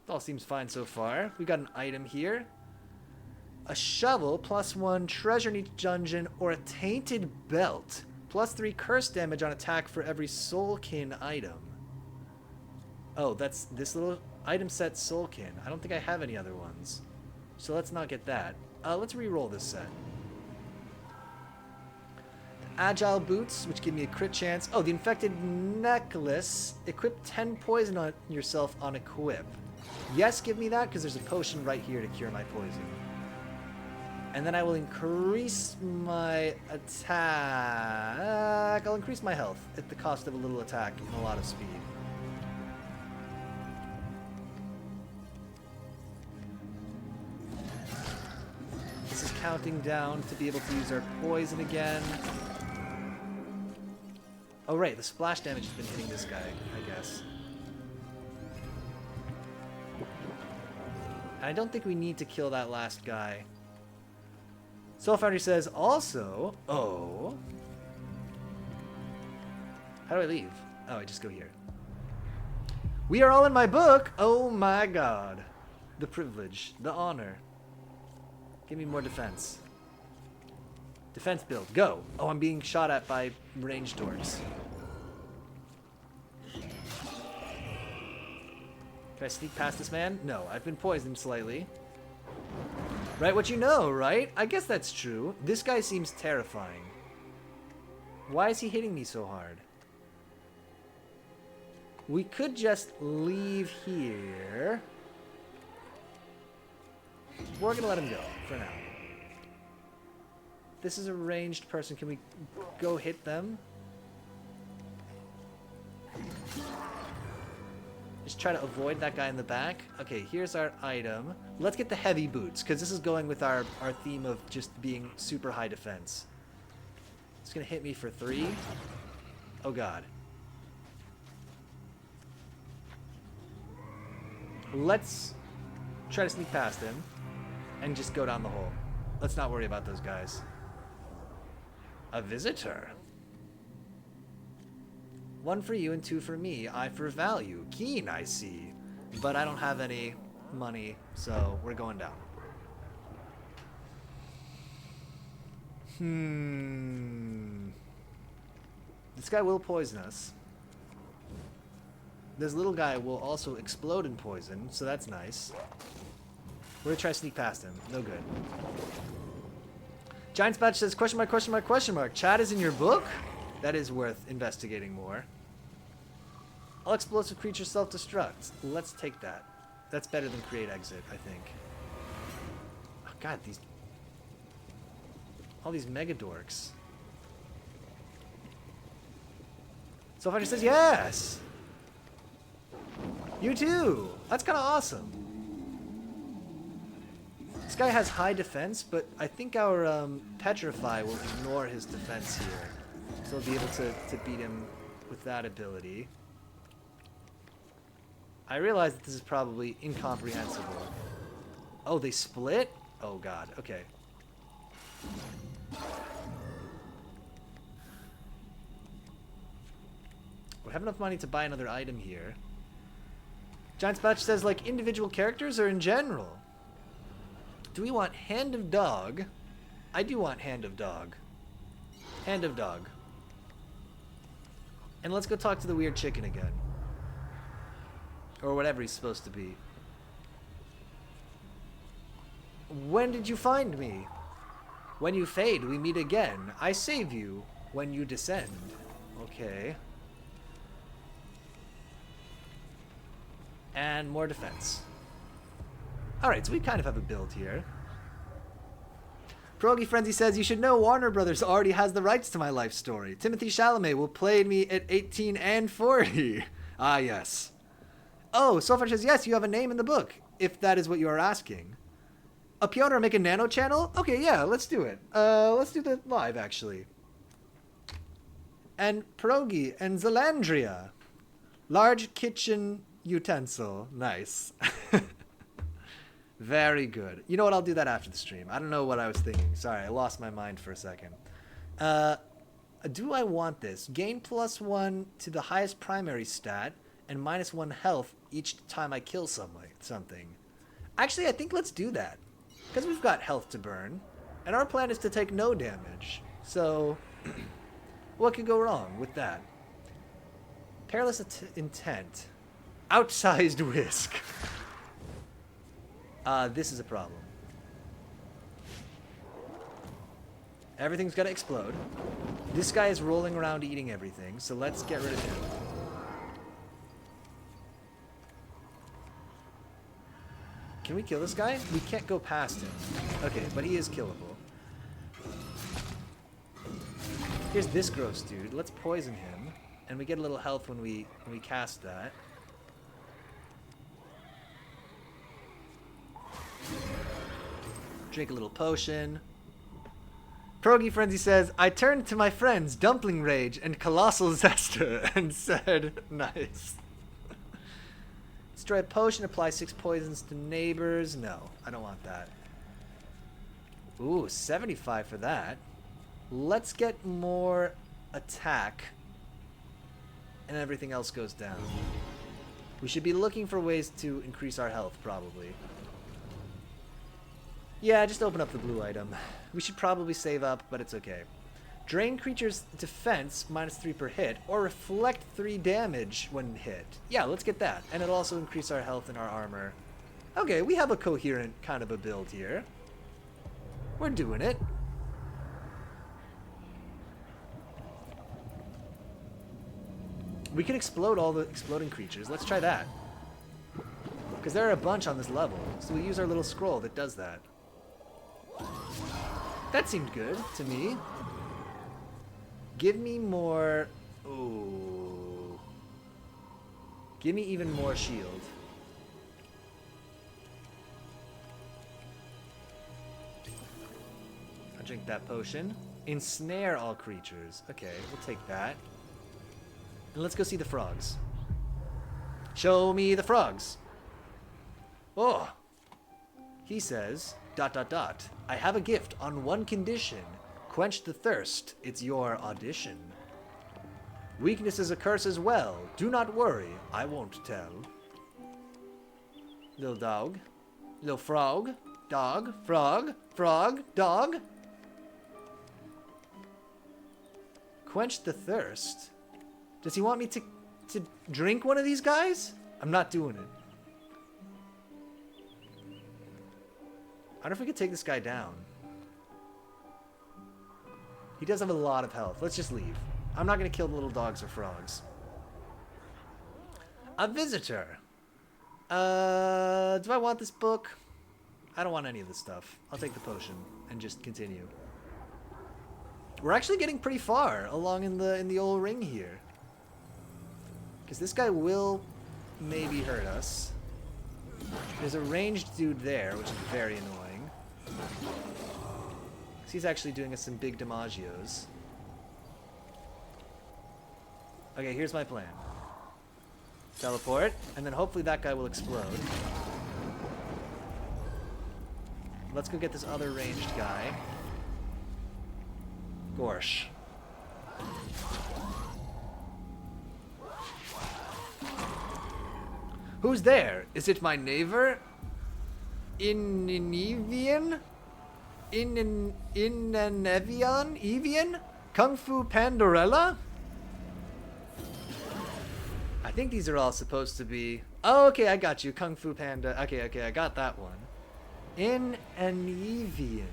It all seems fine so far. We got an item here. A shovel, +1 treasure in each dungeon, or a tainted belt. +3 curse damage on attack for every soulkin item. Oh, that's this little item set soulkin. I don't think I have any other ones. So let's not get that. Let's re-roll this set. Agile boots, which give me a crit chance. Oh, the infected necklace. Equip 10 poison on yourself on equip. Yes, give me that, because there's a potion right here to cure my poison. And then I will increase my attack. I'll increase my health at the cost of a little attack and a lot of speed. counting down to be able to use our poison again. Oh, right, the splash damage has been hitting this guy, I guess. I don't think we need to kill that last guy. Soul Foundry says, also, oh. How do I leave? Oh, I just go here. We are all in my book. Oh my god. The privilege, the honor. Give me more defense. Defense build, go. Oh, I'm being shot at by ranged dorks. Can I sneak past this man? No, I've been poisoned slightly. Right, what you know, right? I guess that's true. This guy seems terrifying. Why is he hitting me so hard? We could just leave here. We're gonna let him go for now. This is a ranged person. Can we go hit them? Just try to avoid that guy in the back. Okay, here's our item. Let's get the heavy boots, because this is going with our theme of just being super high defense. It's gonna hit me for 3. Oh god. Let's try to sneak past him and just go down the hole. Let's not worry about those guys. A visitor. 1 for you and 2 for me. I for value. Keen, I see. But I don't have any money, so we're going down. This guy will poison us. This little guy will also explode in poison, so that's nice. We're gonna try to sneak past him. No good. Giant Spatch says, question mark, question mark, question mark. Chat is in your book? That is worth investigating more. All explosive creatures self-destruct. Let's take that. That's better than create exit, I think. Oh god, these... all these mega dorks. Soulfighter says yes! You too! That's kind of awesome. This guy has high defense, but I think our Petrify will ignore his defense here. So we'll be able to beat him with that ability. I realize that this is probably incomprehensible. Oh, they split? Oh god, okay. We have enough money to buy another item here. Giant Spatch says, like, individual characters or in general? Do we want Hand of Dog? I do want Hand of Dog. Hand of Dog. And let's go talk to the weird chicken again. Or whatever he's supposed to be. When did you find me? When you fade, we meet again. I save you when you descend. Okay. And more defense. Alright, so we kind of have a build here. Pierogi Frenzy says, you should know Warner Brothers already has the rights to my life story. Timothy Chalamet will play me at 18 and 40. Ah, yes. Oh, Soulfighter says, yes, you have a name in the book, if that is what you are asking. Piotr, make a nano channel? Okay, yeah, let's do it. Let's do the live, actually. And Pierogi and Zelandria. Large kitchen utensil. Nice. Very good. You know what? I'll do that after the stream. I don't know what I was thinking. Sorry, I lost my mind for a second. Do I want this? Gain +1 to the highest primary stat and -1 health each time I kill something. Actually, I think let's do that. Because we've got health to burn. And our plan is to take no damage. So, what could go wrong with that? Perilous intent. Outsized whisk. This is a problem. Everything's gonna explode. This guy is rolling around eating everything, so let's get rid of him. Can we kill this guy? We can't go past him. Okay, but he is killable. Here's this gross dude. Let's poison him. And we get a little health when we cast that. Drink a little potion. Progy Frenzy says, I turned to my friends Dumpling Rage and Colossal Zester and said, nice. Destroy a potion, apply 6 poisons to neighbors. No, I don't want that. Ooh, 75 for that. Let's get more attack. And everything else goes down. We should be looking for ways to increase our health, probably. Yeah, just open up the blue item. We should probably save up, but it's okay. Drain creatures' defense, -3 per hit, or reflect 3 damage when hit. Yeah, let's get that. And it'll also increase our health and our armor. Okay, we have a coherent kind of a build here. We're doing it. We can explode all the exploding creatures. Let's try that. Because there are a bunch on this level. So we use our little scroll that does that. That seemed good to me. Give me more... Ooh. Give me even more shield. I'll drink that potion. Ensnare all creatures. Okay, we'll take that. And let's go see the frogs. Show me the frogs. Oh. He says, ... I have a gift on one condition. Quench the thirst. It's your audition. Weakness is a curse as well. Do not worry. I won't tell. Little dog. Little frog. Dog. Frog. Frog. Dog. Quench the thirst. Does he want me to drink one of these guys? I'm not doing it. I wonder if we could take this guy down. He does have a lot of health. Let's just leave. I'm not going to kill the little dogs or frogs. A visitor. Do I want this book? I don't want any of this stuff. I'll take the potion and just continue. We're actually getting pretty far along in the old ring here. Because this guy will maybe hurt us. There's a ranged dude there, which is very annoying. He's actually doing us some big damagios. Okay, here's my plan. Teleport, and then hopefully that guy will explode. Let's go get this other ranged guy. Gorsh. Who's there? Is it my neighbor? Evian? Evian? Kung Fu Pandorella? I think these are all supposed to be... Oh, okay, I got you. Kung Fu Panda. Okay, I got that one. In an Evian.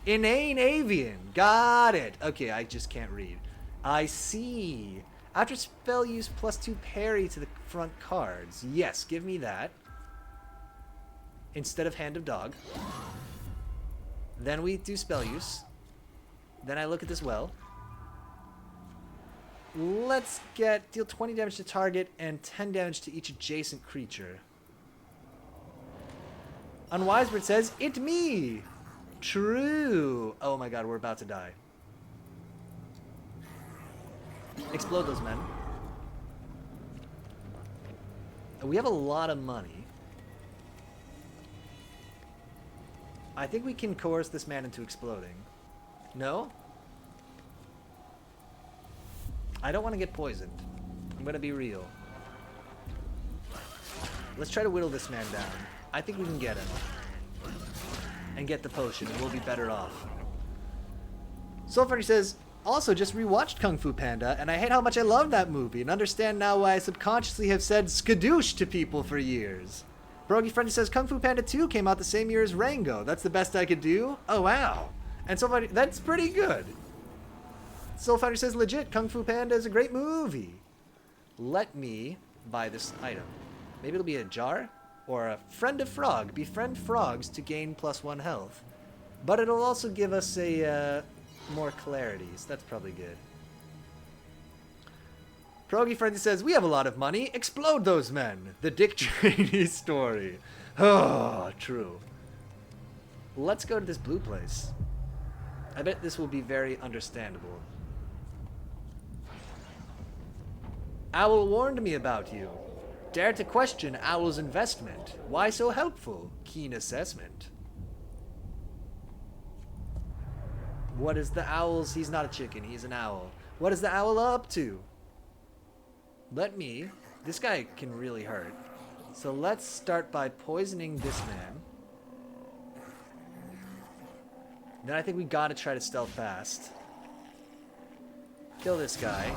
Inane Avian. Got it. Okay, I just can't read. I see. After spell use, +2 parry to the front cards. Yes, give me that. Instead of Hand of Dog. Then we do spell use. Then I look at this well. Let's get deal 20 damage to target and 10 damage to each adjacent creature. Unwisebird says, "It me." True. Oh my god, we're about to die. Explode those men. We have a lot of money. I think we can coerce this man into exploding. No? I don't want to get poisoned. I'm going to be real. Let's try to whittle this man down. I think we can get him. And get the potion, and we'll be better off. Soulfunny says, also just rewatched Kung Fu Panda, and I hate how much I love that movie, and understand now why I subconsciously have said skadoosh to people for years. Brogy Friendly says, Kung Fu Panda 2 came out the same year as Rango. That's the best I could do? Oh, wow. And Soulfunny, that's pretty good. Soulfunny says, legit, Kung Fu Panda is a great movie. Let me buy this item. Maybe it'll be a jar? Or a friend of frog. Befriend frogs to gain +1 health. But it'll also give us a more clarity, so that's probably good. Progy Friendly says, we have a lot of money. Explode those men. The Dick Cheney story. Oh, true. Let's go to this blue place. I bet this will be very understandable. Owl warned me about you. Dare to question Owl's investment. Why so helpful? Keen assessment. What is the owl's... He's not a chicken, he's an owl. What is the owl up to? Let me... This guy can really hurt. So let's start by poisoning this man. Then I think we gotta try to stealth past. Kill this guy.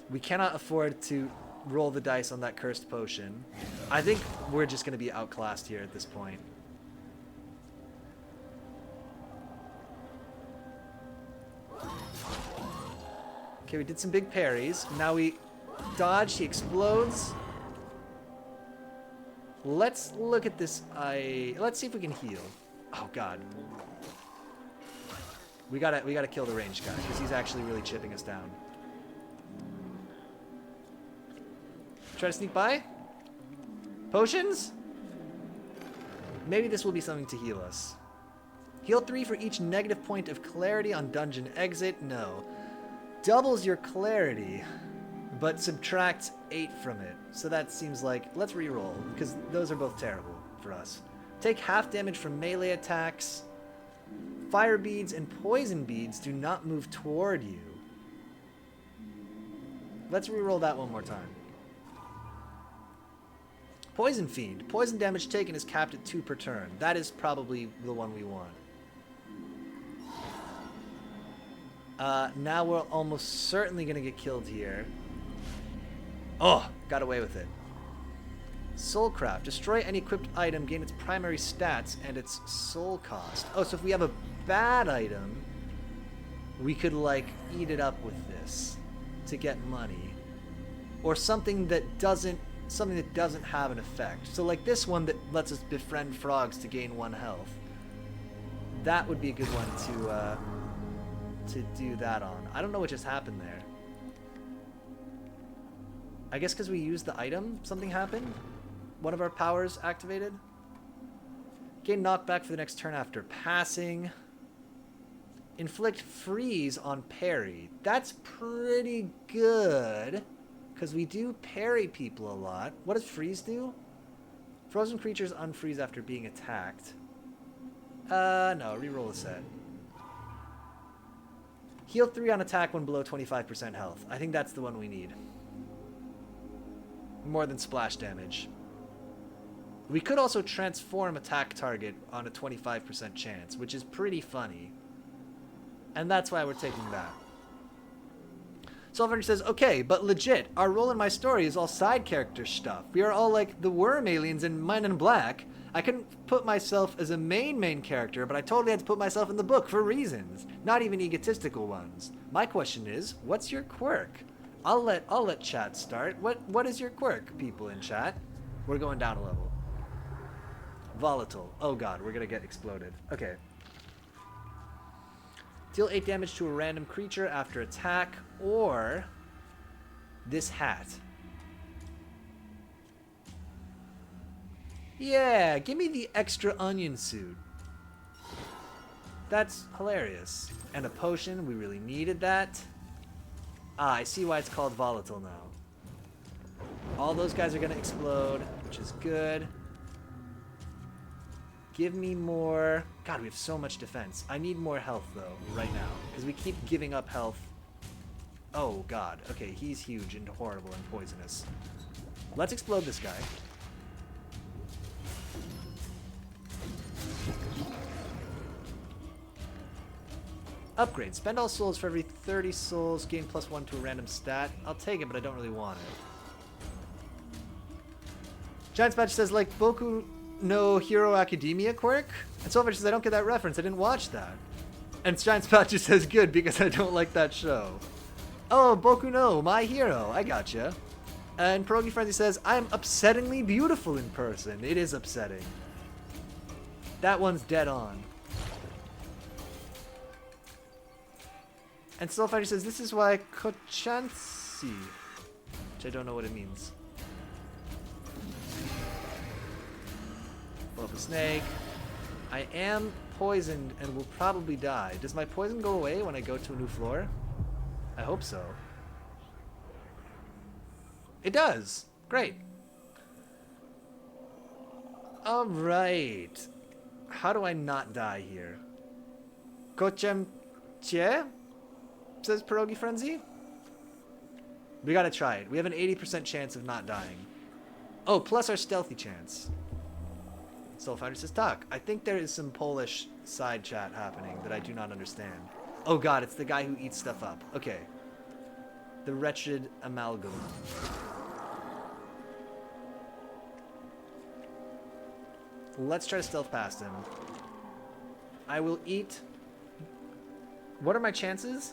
We cannot afford to roll the dice on that cursed potion. I think we're just gonna be outclassed here at this point. Okay, we did some big parries. Now we dodge, he explodes. Let's look at this. Let's see if we can heal. Oh god. We gotta kill the ranged guy, because he's actually really chipping us down. Try to sneak by? Potions? Maybe this will be something to heal us. Heal 3 for each negative point of clarity on dungeon exit. No. Doubles your clarity, but subtracts 8 from it. So that seems like... Let's reroll, because those are both terrible for us. Take half damage from melee attacks. Fire beads and poison beads do not move toward you. Let's reroll that one more time. Poison Fiend. Poison damage taken is capped at 2 per turn. That is probably the one we want. Now we're almost certainly going to get killed here. Oh, got away with it. Soulcraft. Destroy any equipped item, gain its primary stats and its soul cost. Oh, so if we have a bad item, we could, like, eat it up with this to get money. Or something that doesn't have an effect. So like this one that lets us befriend frogs to gain 1 health. That would be a good one to do that on. I don't know what just happened there. I guess because we used the item, something happened? One of our powers activated? Gain knockback for the next turn after passing. Inflict freeze on parry. That's pretty good, because we do parry people a lot. What does freeze do? Frozen creatures unfreeze after being attacked. No, reroll a set. Heal 3 on attack when below 25% health. I think that's the one we need. More than splash damage. We could also transform attack target on a 25% chance, which is pretty funny. And that's why we're taking that. Soulfinder says, okay, but legit, our role in my story is all side character stuff. We are all like the worm aliens in Men in Black. I couldn't put myself as a main character, but I totally had to put myself in the book for reasons, not even egotistical ones. My question is, what's your quirk? I'll let chat start. What is your quirk, people in chat? We're going down a level. Volatile. Oh god, we're gonna get exploded. Okay. Deal 8 damage to a random creature after attack, or this hat. Yeah, give me the extra onion suit. That's hilarious. And a potion, we really needed that. Ah, I see why it's called volatile now. All those guys are gonna explode, which is good. Give me more... God, we have so much defense. I need more health, though, right now. Because we keep giving up health. Oh, God. Okay, he's huge and horrible and poisonous. Let's explode this guy. Upgrade. Spend all souls for every 30 souls. Gain +1 to a random stat. I'll take it, but I don't really want it. Giant Patch says, like, Boku no Hero Academia quirk? And Soulfish says, I don't get that reference. I didn't watch that. And Giant Patch just says, good, because I don't like that show. Oh, Boku no, My Hero. I gotcha. And Pierogi Frenzy says, I'm upsettingly beautiful in person. It is upsetting. That one's dead on. And Soulfighter says, this is why Kochansi, which I don't know what it means. Blow up a snake. I am poisoned and will probably die. Does my poison go away when I go to a new floor? I hope so. It does. Great. Alright. How do I not die here? Kochem Che? Says Pierogi Frenzy. We gotta try it. We have an 80% chance of not dying. Oh, plus our stealthy chance. Soulfighter says, talk. I think there is some Polish side chat happening that I do not understand. Oh god, it's the guy who eats stuff up. Okay. The wretched amalgam. Let's try to stealth past him. I will eat... What are my chances?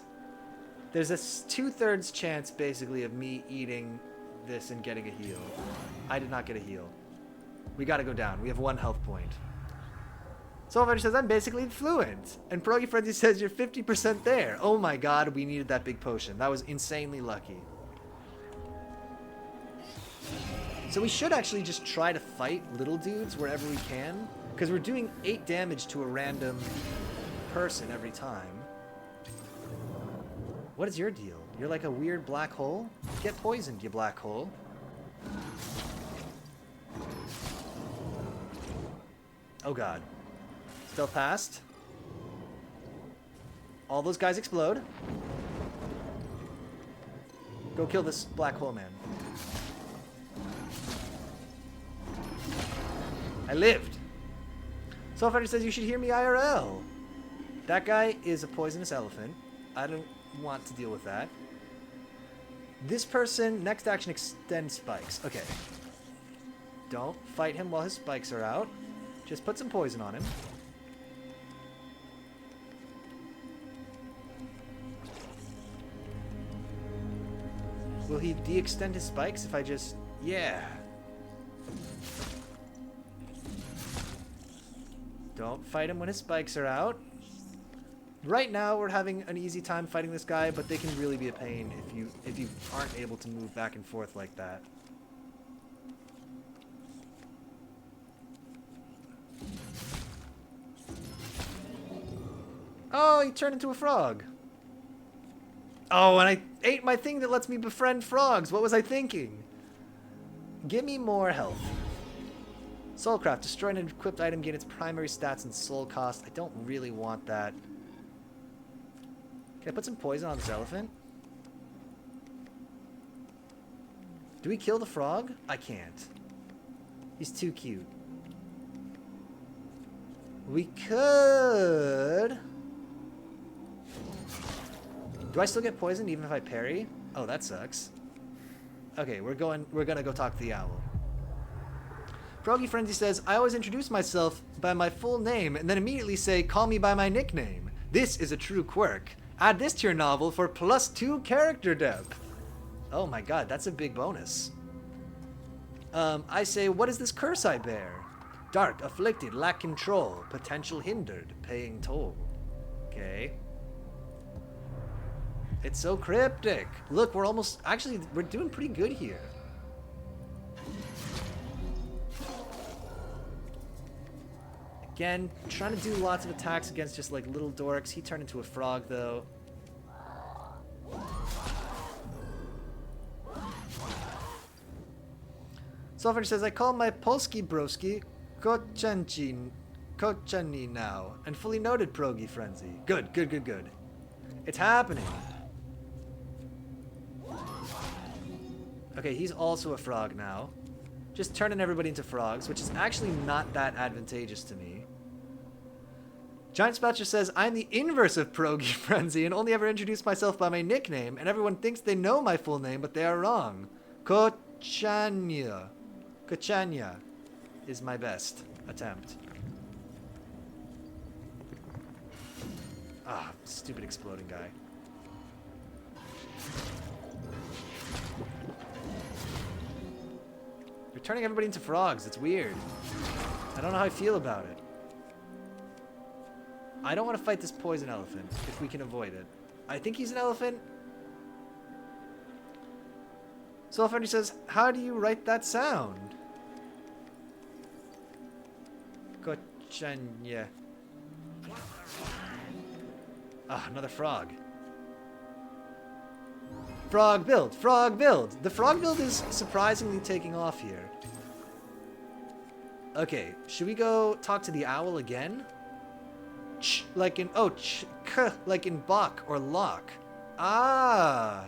There's a 2/3 chance, basically, of me eating this and getting a heal. I did not get a heal. We gotta go down. We have 1 health point. Soulfighter says, I'm basically fluent. And Pierogi Frenzy says, you're 50% there. Oh my god, we needed that big potion. That was insanely lucky. So we should actually just try to fight little dudes wherever we can. Because we're doing 8 damage to a random person every time. What is your deal? You're like a weird black hole? Get poisoned, you black hole. Oh god. Stealth past. All those guys explode. Go kill this black hole man. I lived. Soulfighter says you should hear me IRL. That guy is a poisonous elephant. I don't want to deal with that. This person, next action, extend spikes. Okay. Don't fight him while his spikes are out. Just put some poison on him. Will he de-extend his spikes if I just... Yeah. Don't fight him when his spikes are out. Right now, we're having an easy time fighting this guy, but they can really be a pain if you aren't able to move back and forth like that. Oh, he turned into a frog. Oh, and I ate my thing that lets me befriend frogs. What was I thinking? Give me more health. Soulcraft. Destroy an equipped item, gain its primary stats and soul cost. I don't really want that. Can I put some poison on this elephant? Do we kill the frog? I can't. He's too cute. We could... Do I still get poisoned even if I parry? Oh, that sucks. Okay, we're gonna go talk to the owl. Pierogi Frenzy says, I always introduce myself by my full name and then immediately say, call me by my nickname. This is a true quirk. Add this to your novel for +2 character depth. Oh my god, that's a big bonus. I say, what is this curse I bear? Dark, afflicted, lack control, potential hindered, paying toll. Okay. It's so cryptic. Look, we're almost... Actually, we're doing pretty good here. Again, trying to do lots of attacks against just like little dorks. He turned into a frog, though. Soulfighter says, I call my Polski broski Kochani now, and fully noted Pierogi Frenzy. Good, good, good, good. It's happening. Okay, he's also a frog now. Just turning everybody into frogs, which is actually not that advantageous to me. Giant Spatcher says, I'm the inverse of Pierogi Frenzy and only ever introduce myself by my nickname, and everyone thinks they know my full name, but they are wrong. Kochania. Kochania is my best attempt. Ah, stupid exploding guy. You're turning everybody into frogs. It's weird. I don't know how I feel about it. I don't want to fight this poison elephant if we can avoid it. I think he's an elephant. Soulfighter says, how do you write that sound? Kochanya. Ah, another frog. Frog build, frog build. The frog build is surprisingly taking off here. Okay, should we go talk to the owl again? Ch, like in, oh, ch, k, like in Bach or lock. Ah.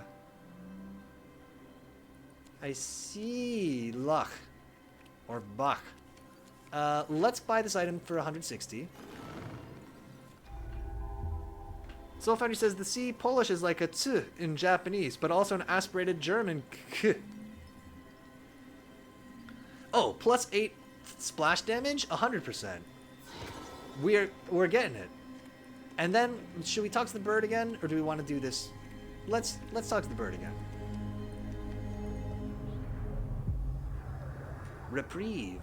I see. Lach. Or Bach. Let's buy this item for 160. Soul Foundry says the C Polish is like a t in Japanese, but also an aspirated German k. Oh, plus 8 splash damage? 100%. We're getting it. And then, should we talk to the bird again? Or do we want to do this? Let's talk to the bird again. Reprieve.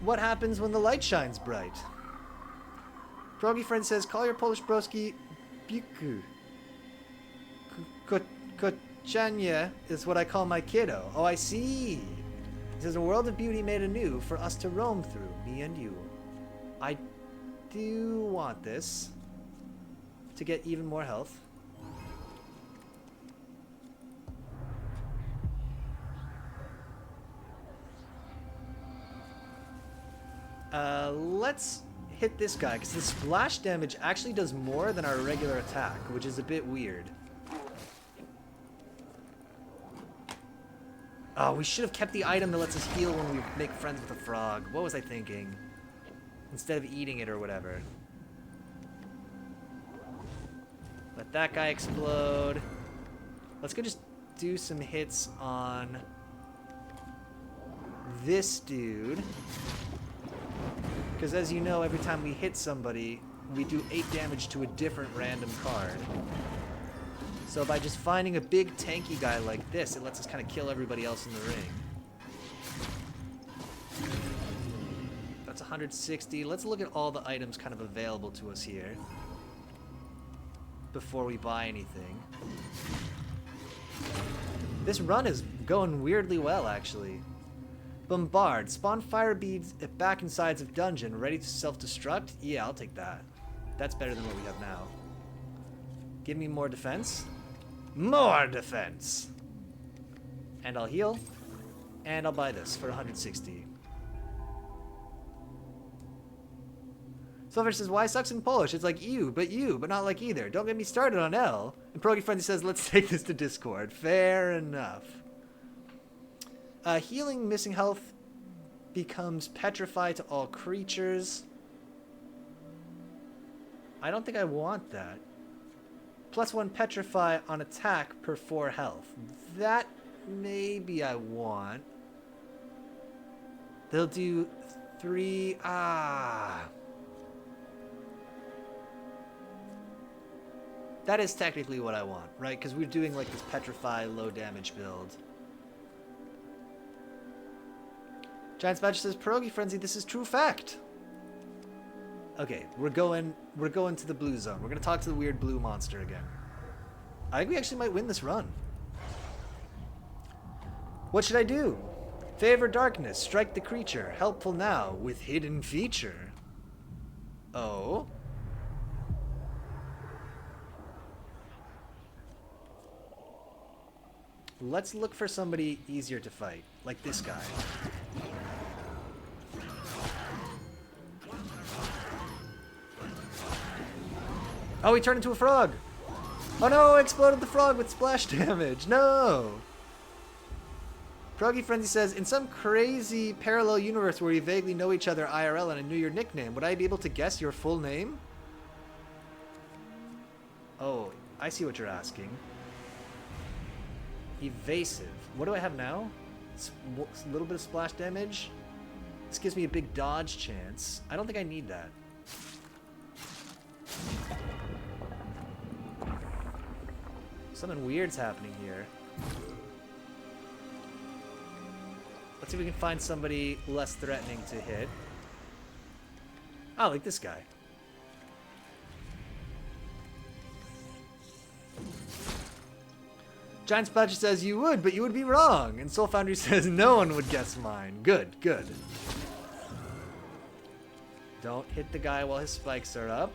What happens when the light shines bright? Progi friend says, call your Polish broski Biku. Kochania is what I call my kiddo. Oh, I see. He says, a world of beauty made anew for us to roam through, me and you. I do want this to get even more health. Let's hit this guy, because the splash damage actually does more than our regular attack, which is a bit weird. Oh, we should have kept the item that lets us heal when we make friends with a frog. What was I thinking? Instead of eating it or whatever. Let that guy explode. Let's go just do some hits on this dude. Because as you know, every time we hit somebody, we do 8 damage to a different random card. So by just finding a big tanky guy like this, it lets us kind of kill everybody else in the ring. That's 160. Let's look at all the items kind of available to us here before we buy anything. This run is going weirdly well, actually. Bombard. Spawn fire beads at back and sides of dungeon. Ready to self-destruct? Yeah, I'll take that. That's better than what we have now. Give me more defense. More defense! And I'll heal. And I'll buy this for 160. Silver says, why sucks in Polish? It's like you, but not like either. Don't get me started on L. And Progi Friendly says, let's take this to Discord. Fair enough. Healing missing health becomes petrified to all creatures. I don't think I want that. +1 petrify on attack per 4 health. That maybe I want. They'll do 3. That is technically what I want, right? Because we're doing like this petrify low damage build. Giant Badger says, Pierogi Frenzy, this is true fact. Okay, we're going to the blue zone. We're gonna talk to the weird blue monster again. I think we actually might win this run. What should I do? Favor darkness, strike the creature. Helpful now with hidden feature. Oh. Let's look for somebody easier to fight, like this guy. Oh, he turned into a frog! Oh no, I exploded the frog with splash damage! No! Progi Frenzy says, in some crazy parallel universe where we vaguely know each other IRL and I knew your nickname, would I be able to guess your full name? Oh, I see what you're asking. Evasive. What do I have now? A little bit of splash damage. This gives me a big dodge chance. I don't think I need that. Something weird's happening here. Let's see if we can find somebody less threatening to hit. Oh, like this guy. Giant Spatcher says you would, but you would be wrong. And Soul Foundry says no one would guess mine. Good, good. Don't hit the guy while his spikes are up.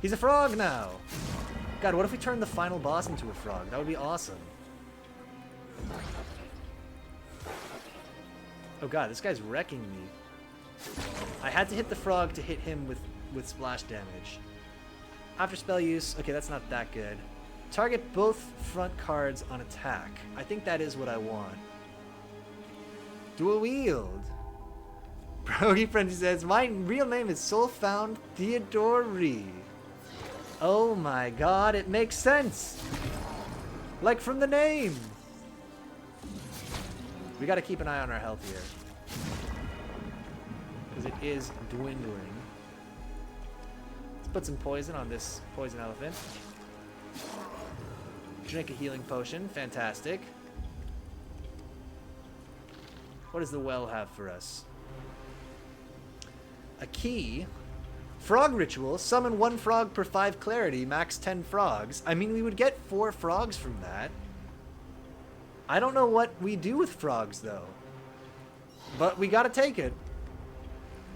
He's a frog now! God, what if we turned the final boss into a frog? That would be awesome. Oh god, this guy's wrecking me. I had to hit the frog to hit him with splash damage. After spell use, okay, that's not that good. Target both front cards on attack. I think that is what I want. Dual wield. Progy Frenzy says, my real name is Soulfound Theodore Ree. Oh my god, it makes sense! Like from the name! We gotta keep an eye on our health here. Because it is dwindling. Let's put some poison on this poison elephant. Drink a healing potion. Fantastic. What does the well have for us? A key. Frog ritual. Summon 1 frog per 5 clarity. Max 10 frogs. I mean, we would get 4 frogs from that. I don't know what we do with frogs, though. But we gotta take it.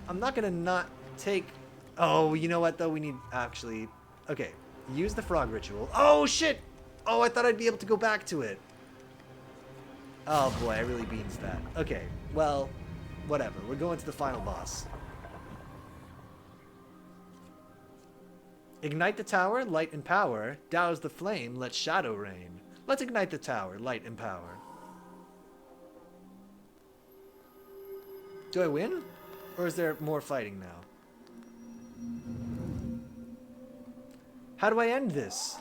I'm not gonna not take... Oh, you know what, though? We need... Actually... Okay. Use the frog ritual. Oh, shit! Oh, I thought I'd be able to go back to it. Oh, boy. I really beans that. Okay. Well, whatever. We're going to the final boss. Ignite the tower, light and power. Douse the flame, let shadow reign. Let's ignite the tower, light and power. Do I win? Or is there more fighting now? How do I end this?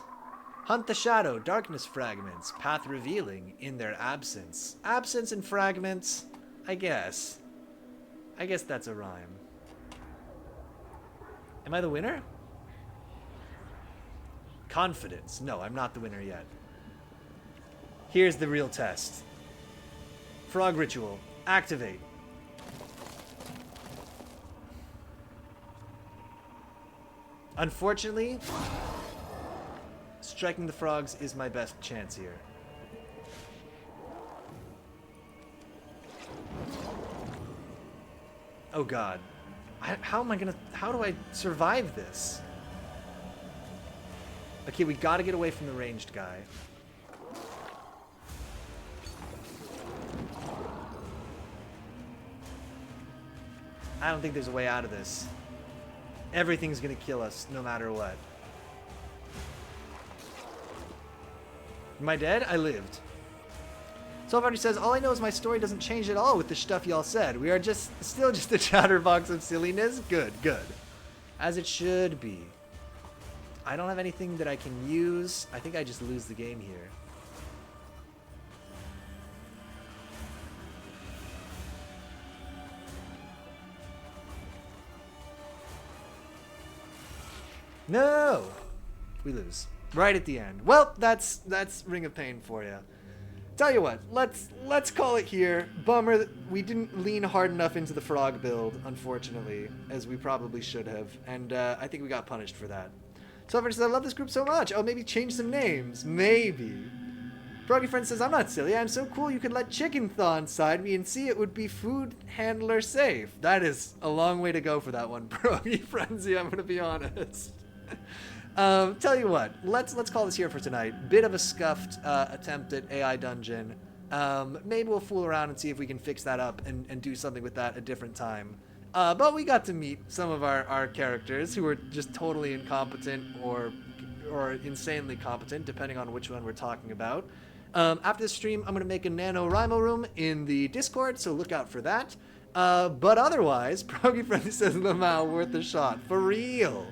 Hunt the shadow, darkness fragments, path revealing in their absence. Absence and fragments, I guess. I guess that's a rhyme. Am I the winner? Confidence. No, I'm not the winner yet. Here's the real test. Frog ritual. Activate. Unfortunately, striking the frogs is my best chance here. Oh god. How do I survive this? Okay, we gotta get away from the ranged guy. I don't think there's a way out of this. Everything's gonna kill us, no matter what. Am I dead? I lived. Soulfound says, all I know is my story doesn't change at all with the stuff y'all said. We are still just a chatterbox of silliness. Good, good. As it should be. I don't have anything that I can use. I think I just lose the game here. No! We lose. Right at the end. Well, that's Ring of Pain for you. Tell you what, let's call it here. Bummer that we didn't lean hard enough into the frog build, unfortunately, as we probably should have. And I think we got punished for that. So says, I love this group so much. Oh, maybe change some names. Maybe. Progy Friend says, I'm not silly. I'm so cool you could let chicken thaw inside me and see it would be food handler safe. That is a long way to go for that one, Progy Frenzy, I'm going to be honest. Tell you what, let's call this here for tonight. Bit of a scuffed attempt at AI Dungeon. Maybe we'll fool around and see if we can fix that up and do something with that a different time. But we got to meet some of our characters who were just totally incompetent or insanely competent, depending on which one we're talking about. After this stream, I'm going to make a NaNoWriMo room in the Discord, so look out for that. But otherwise, Progy Friendly says Lamau worth a shot. For real.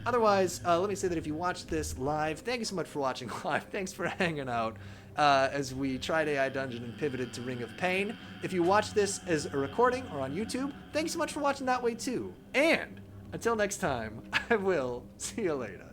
Otherwise, let me say that if you watched this live, thank you so much for watching live. Thanks for hanging out as we tried AI Dungeon and pivoted to Ring of Pain. If you watch this as a recording or on YouTube, thanks so much for watching that way too. And until next time, I will see you later.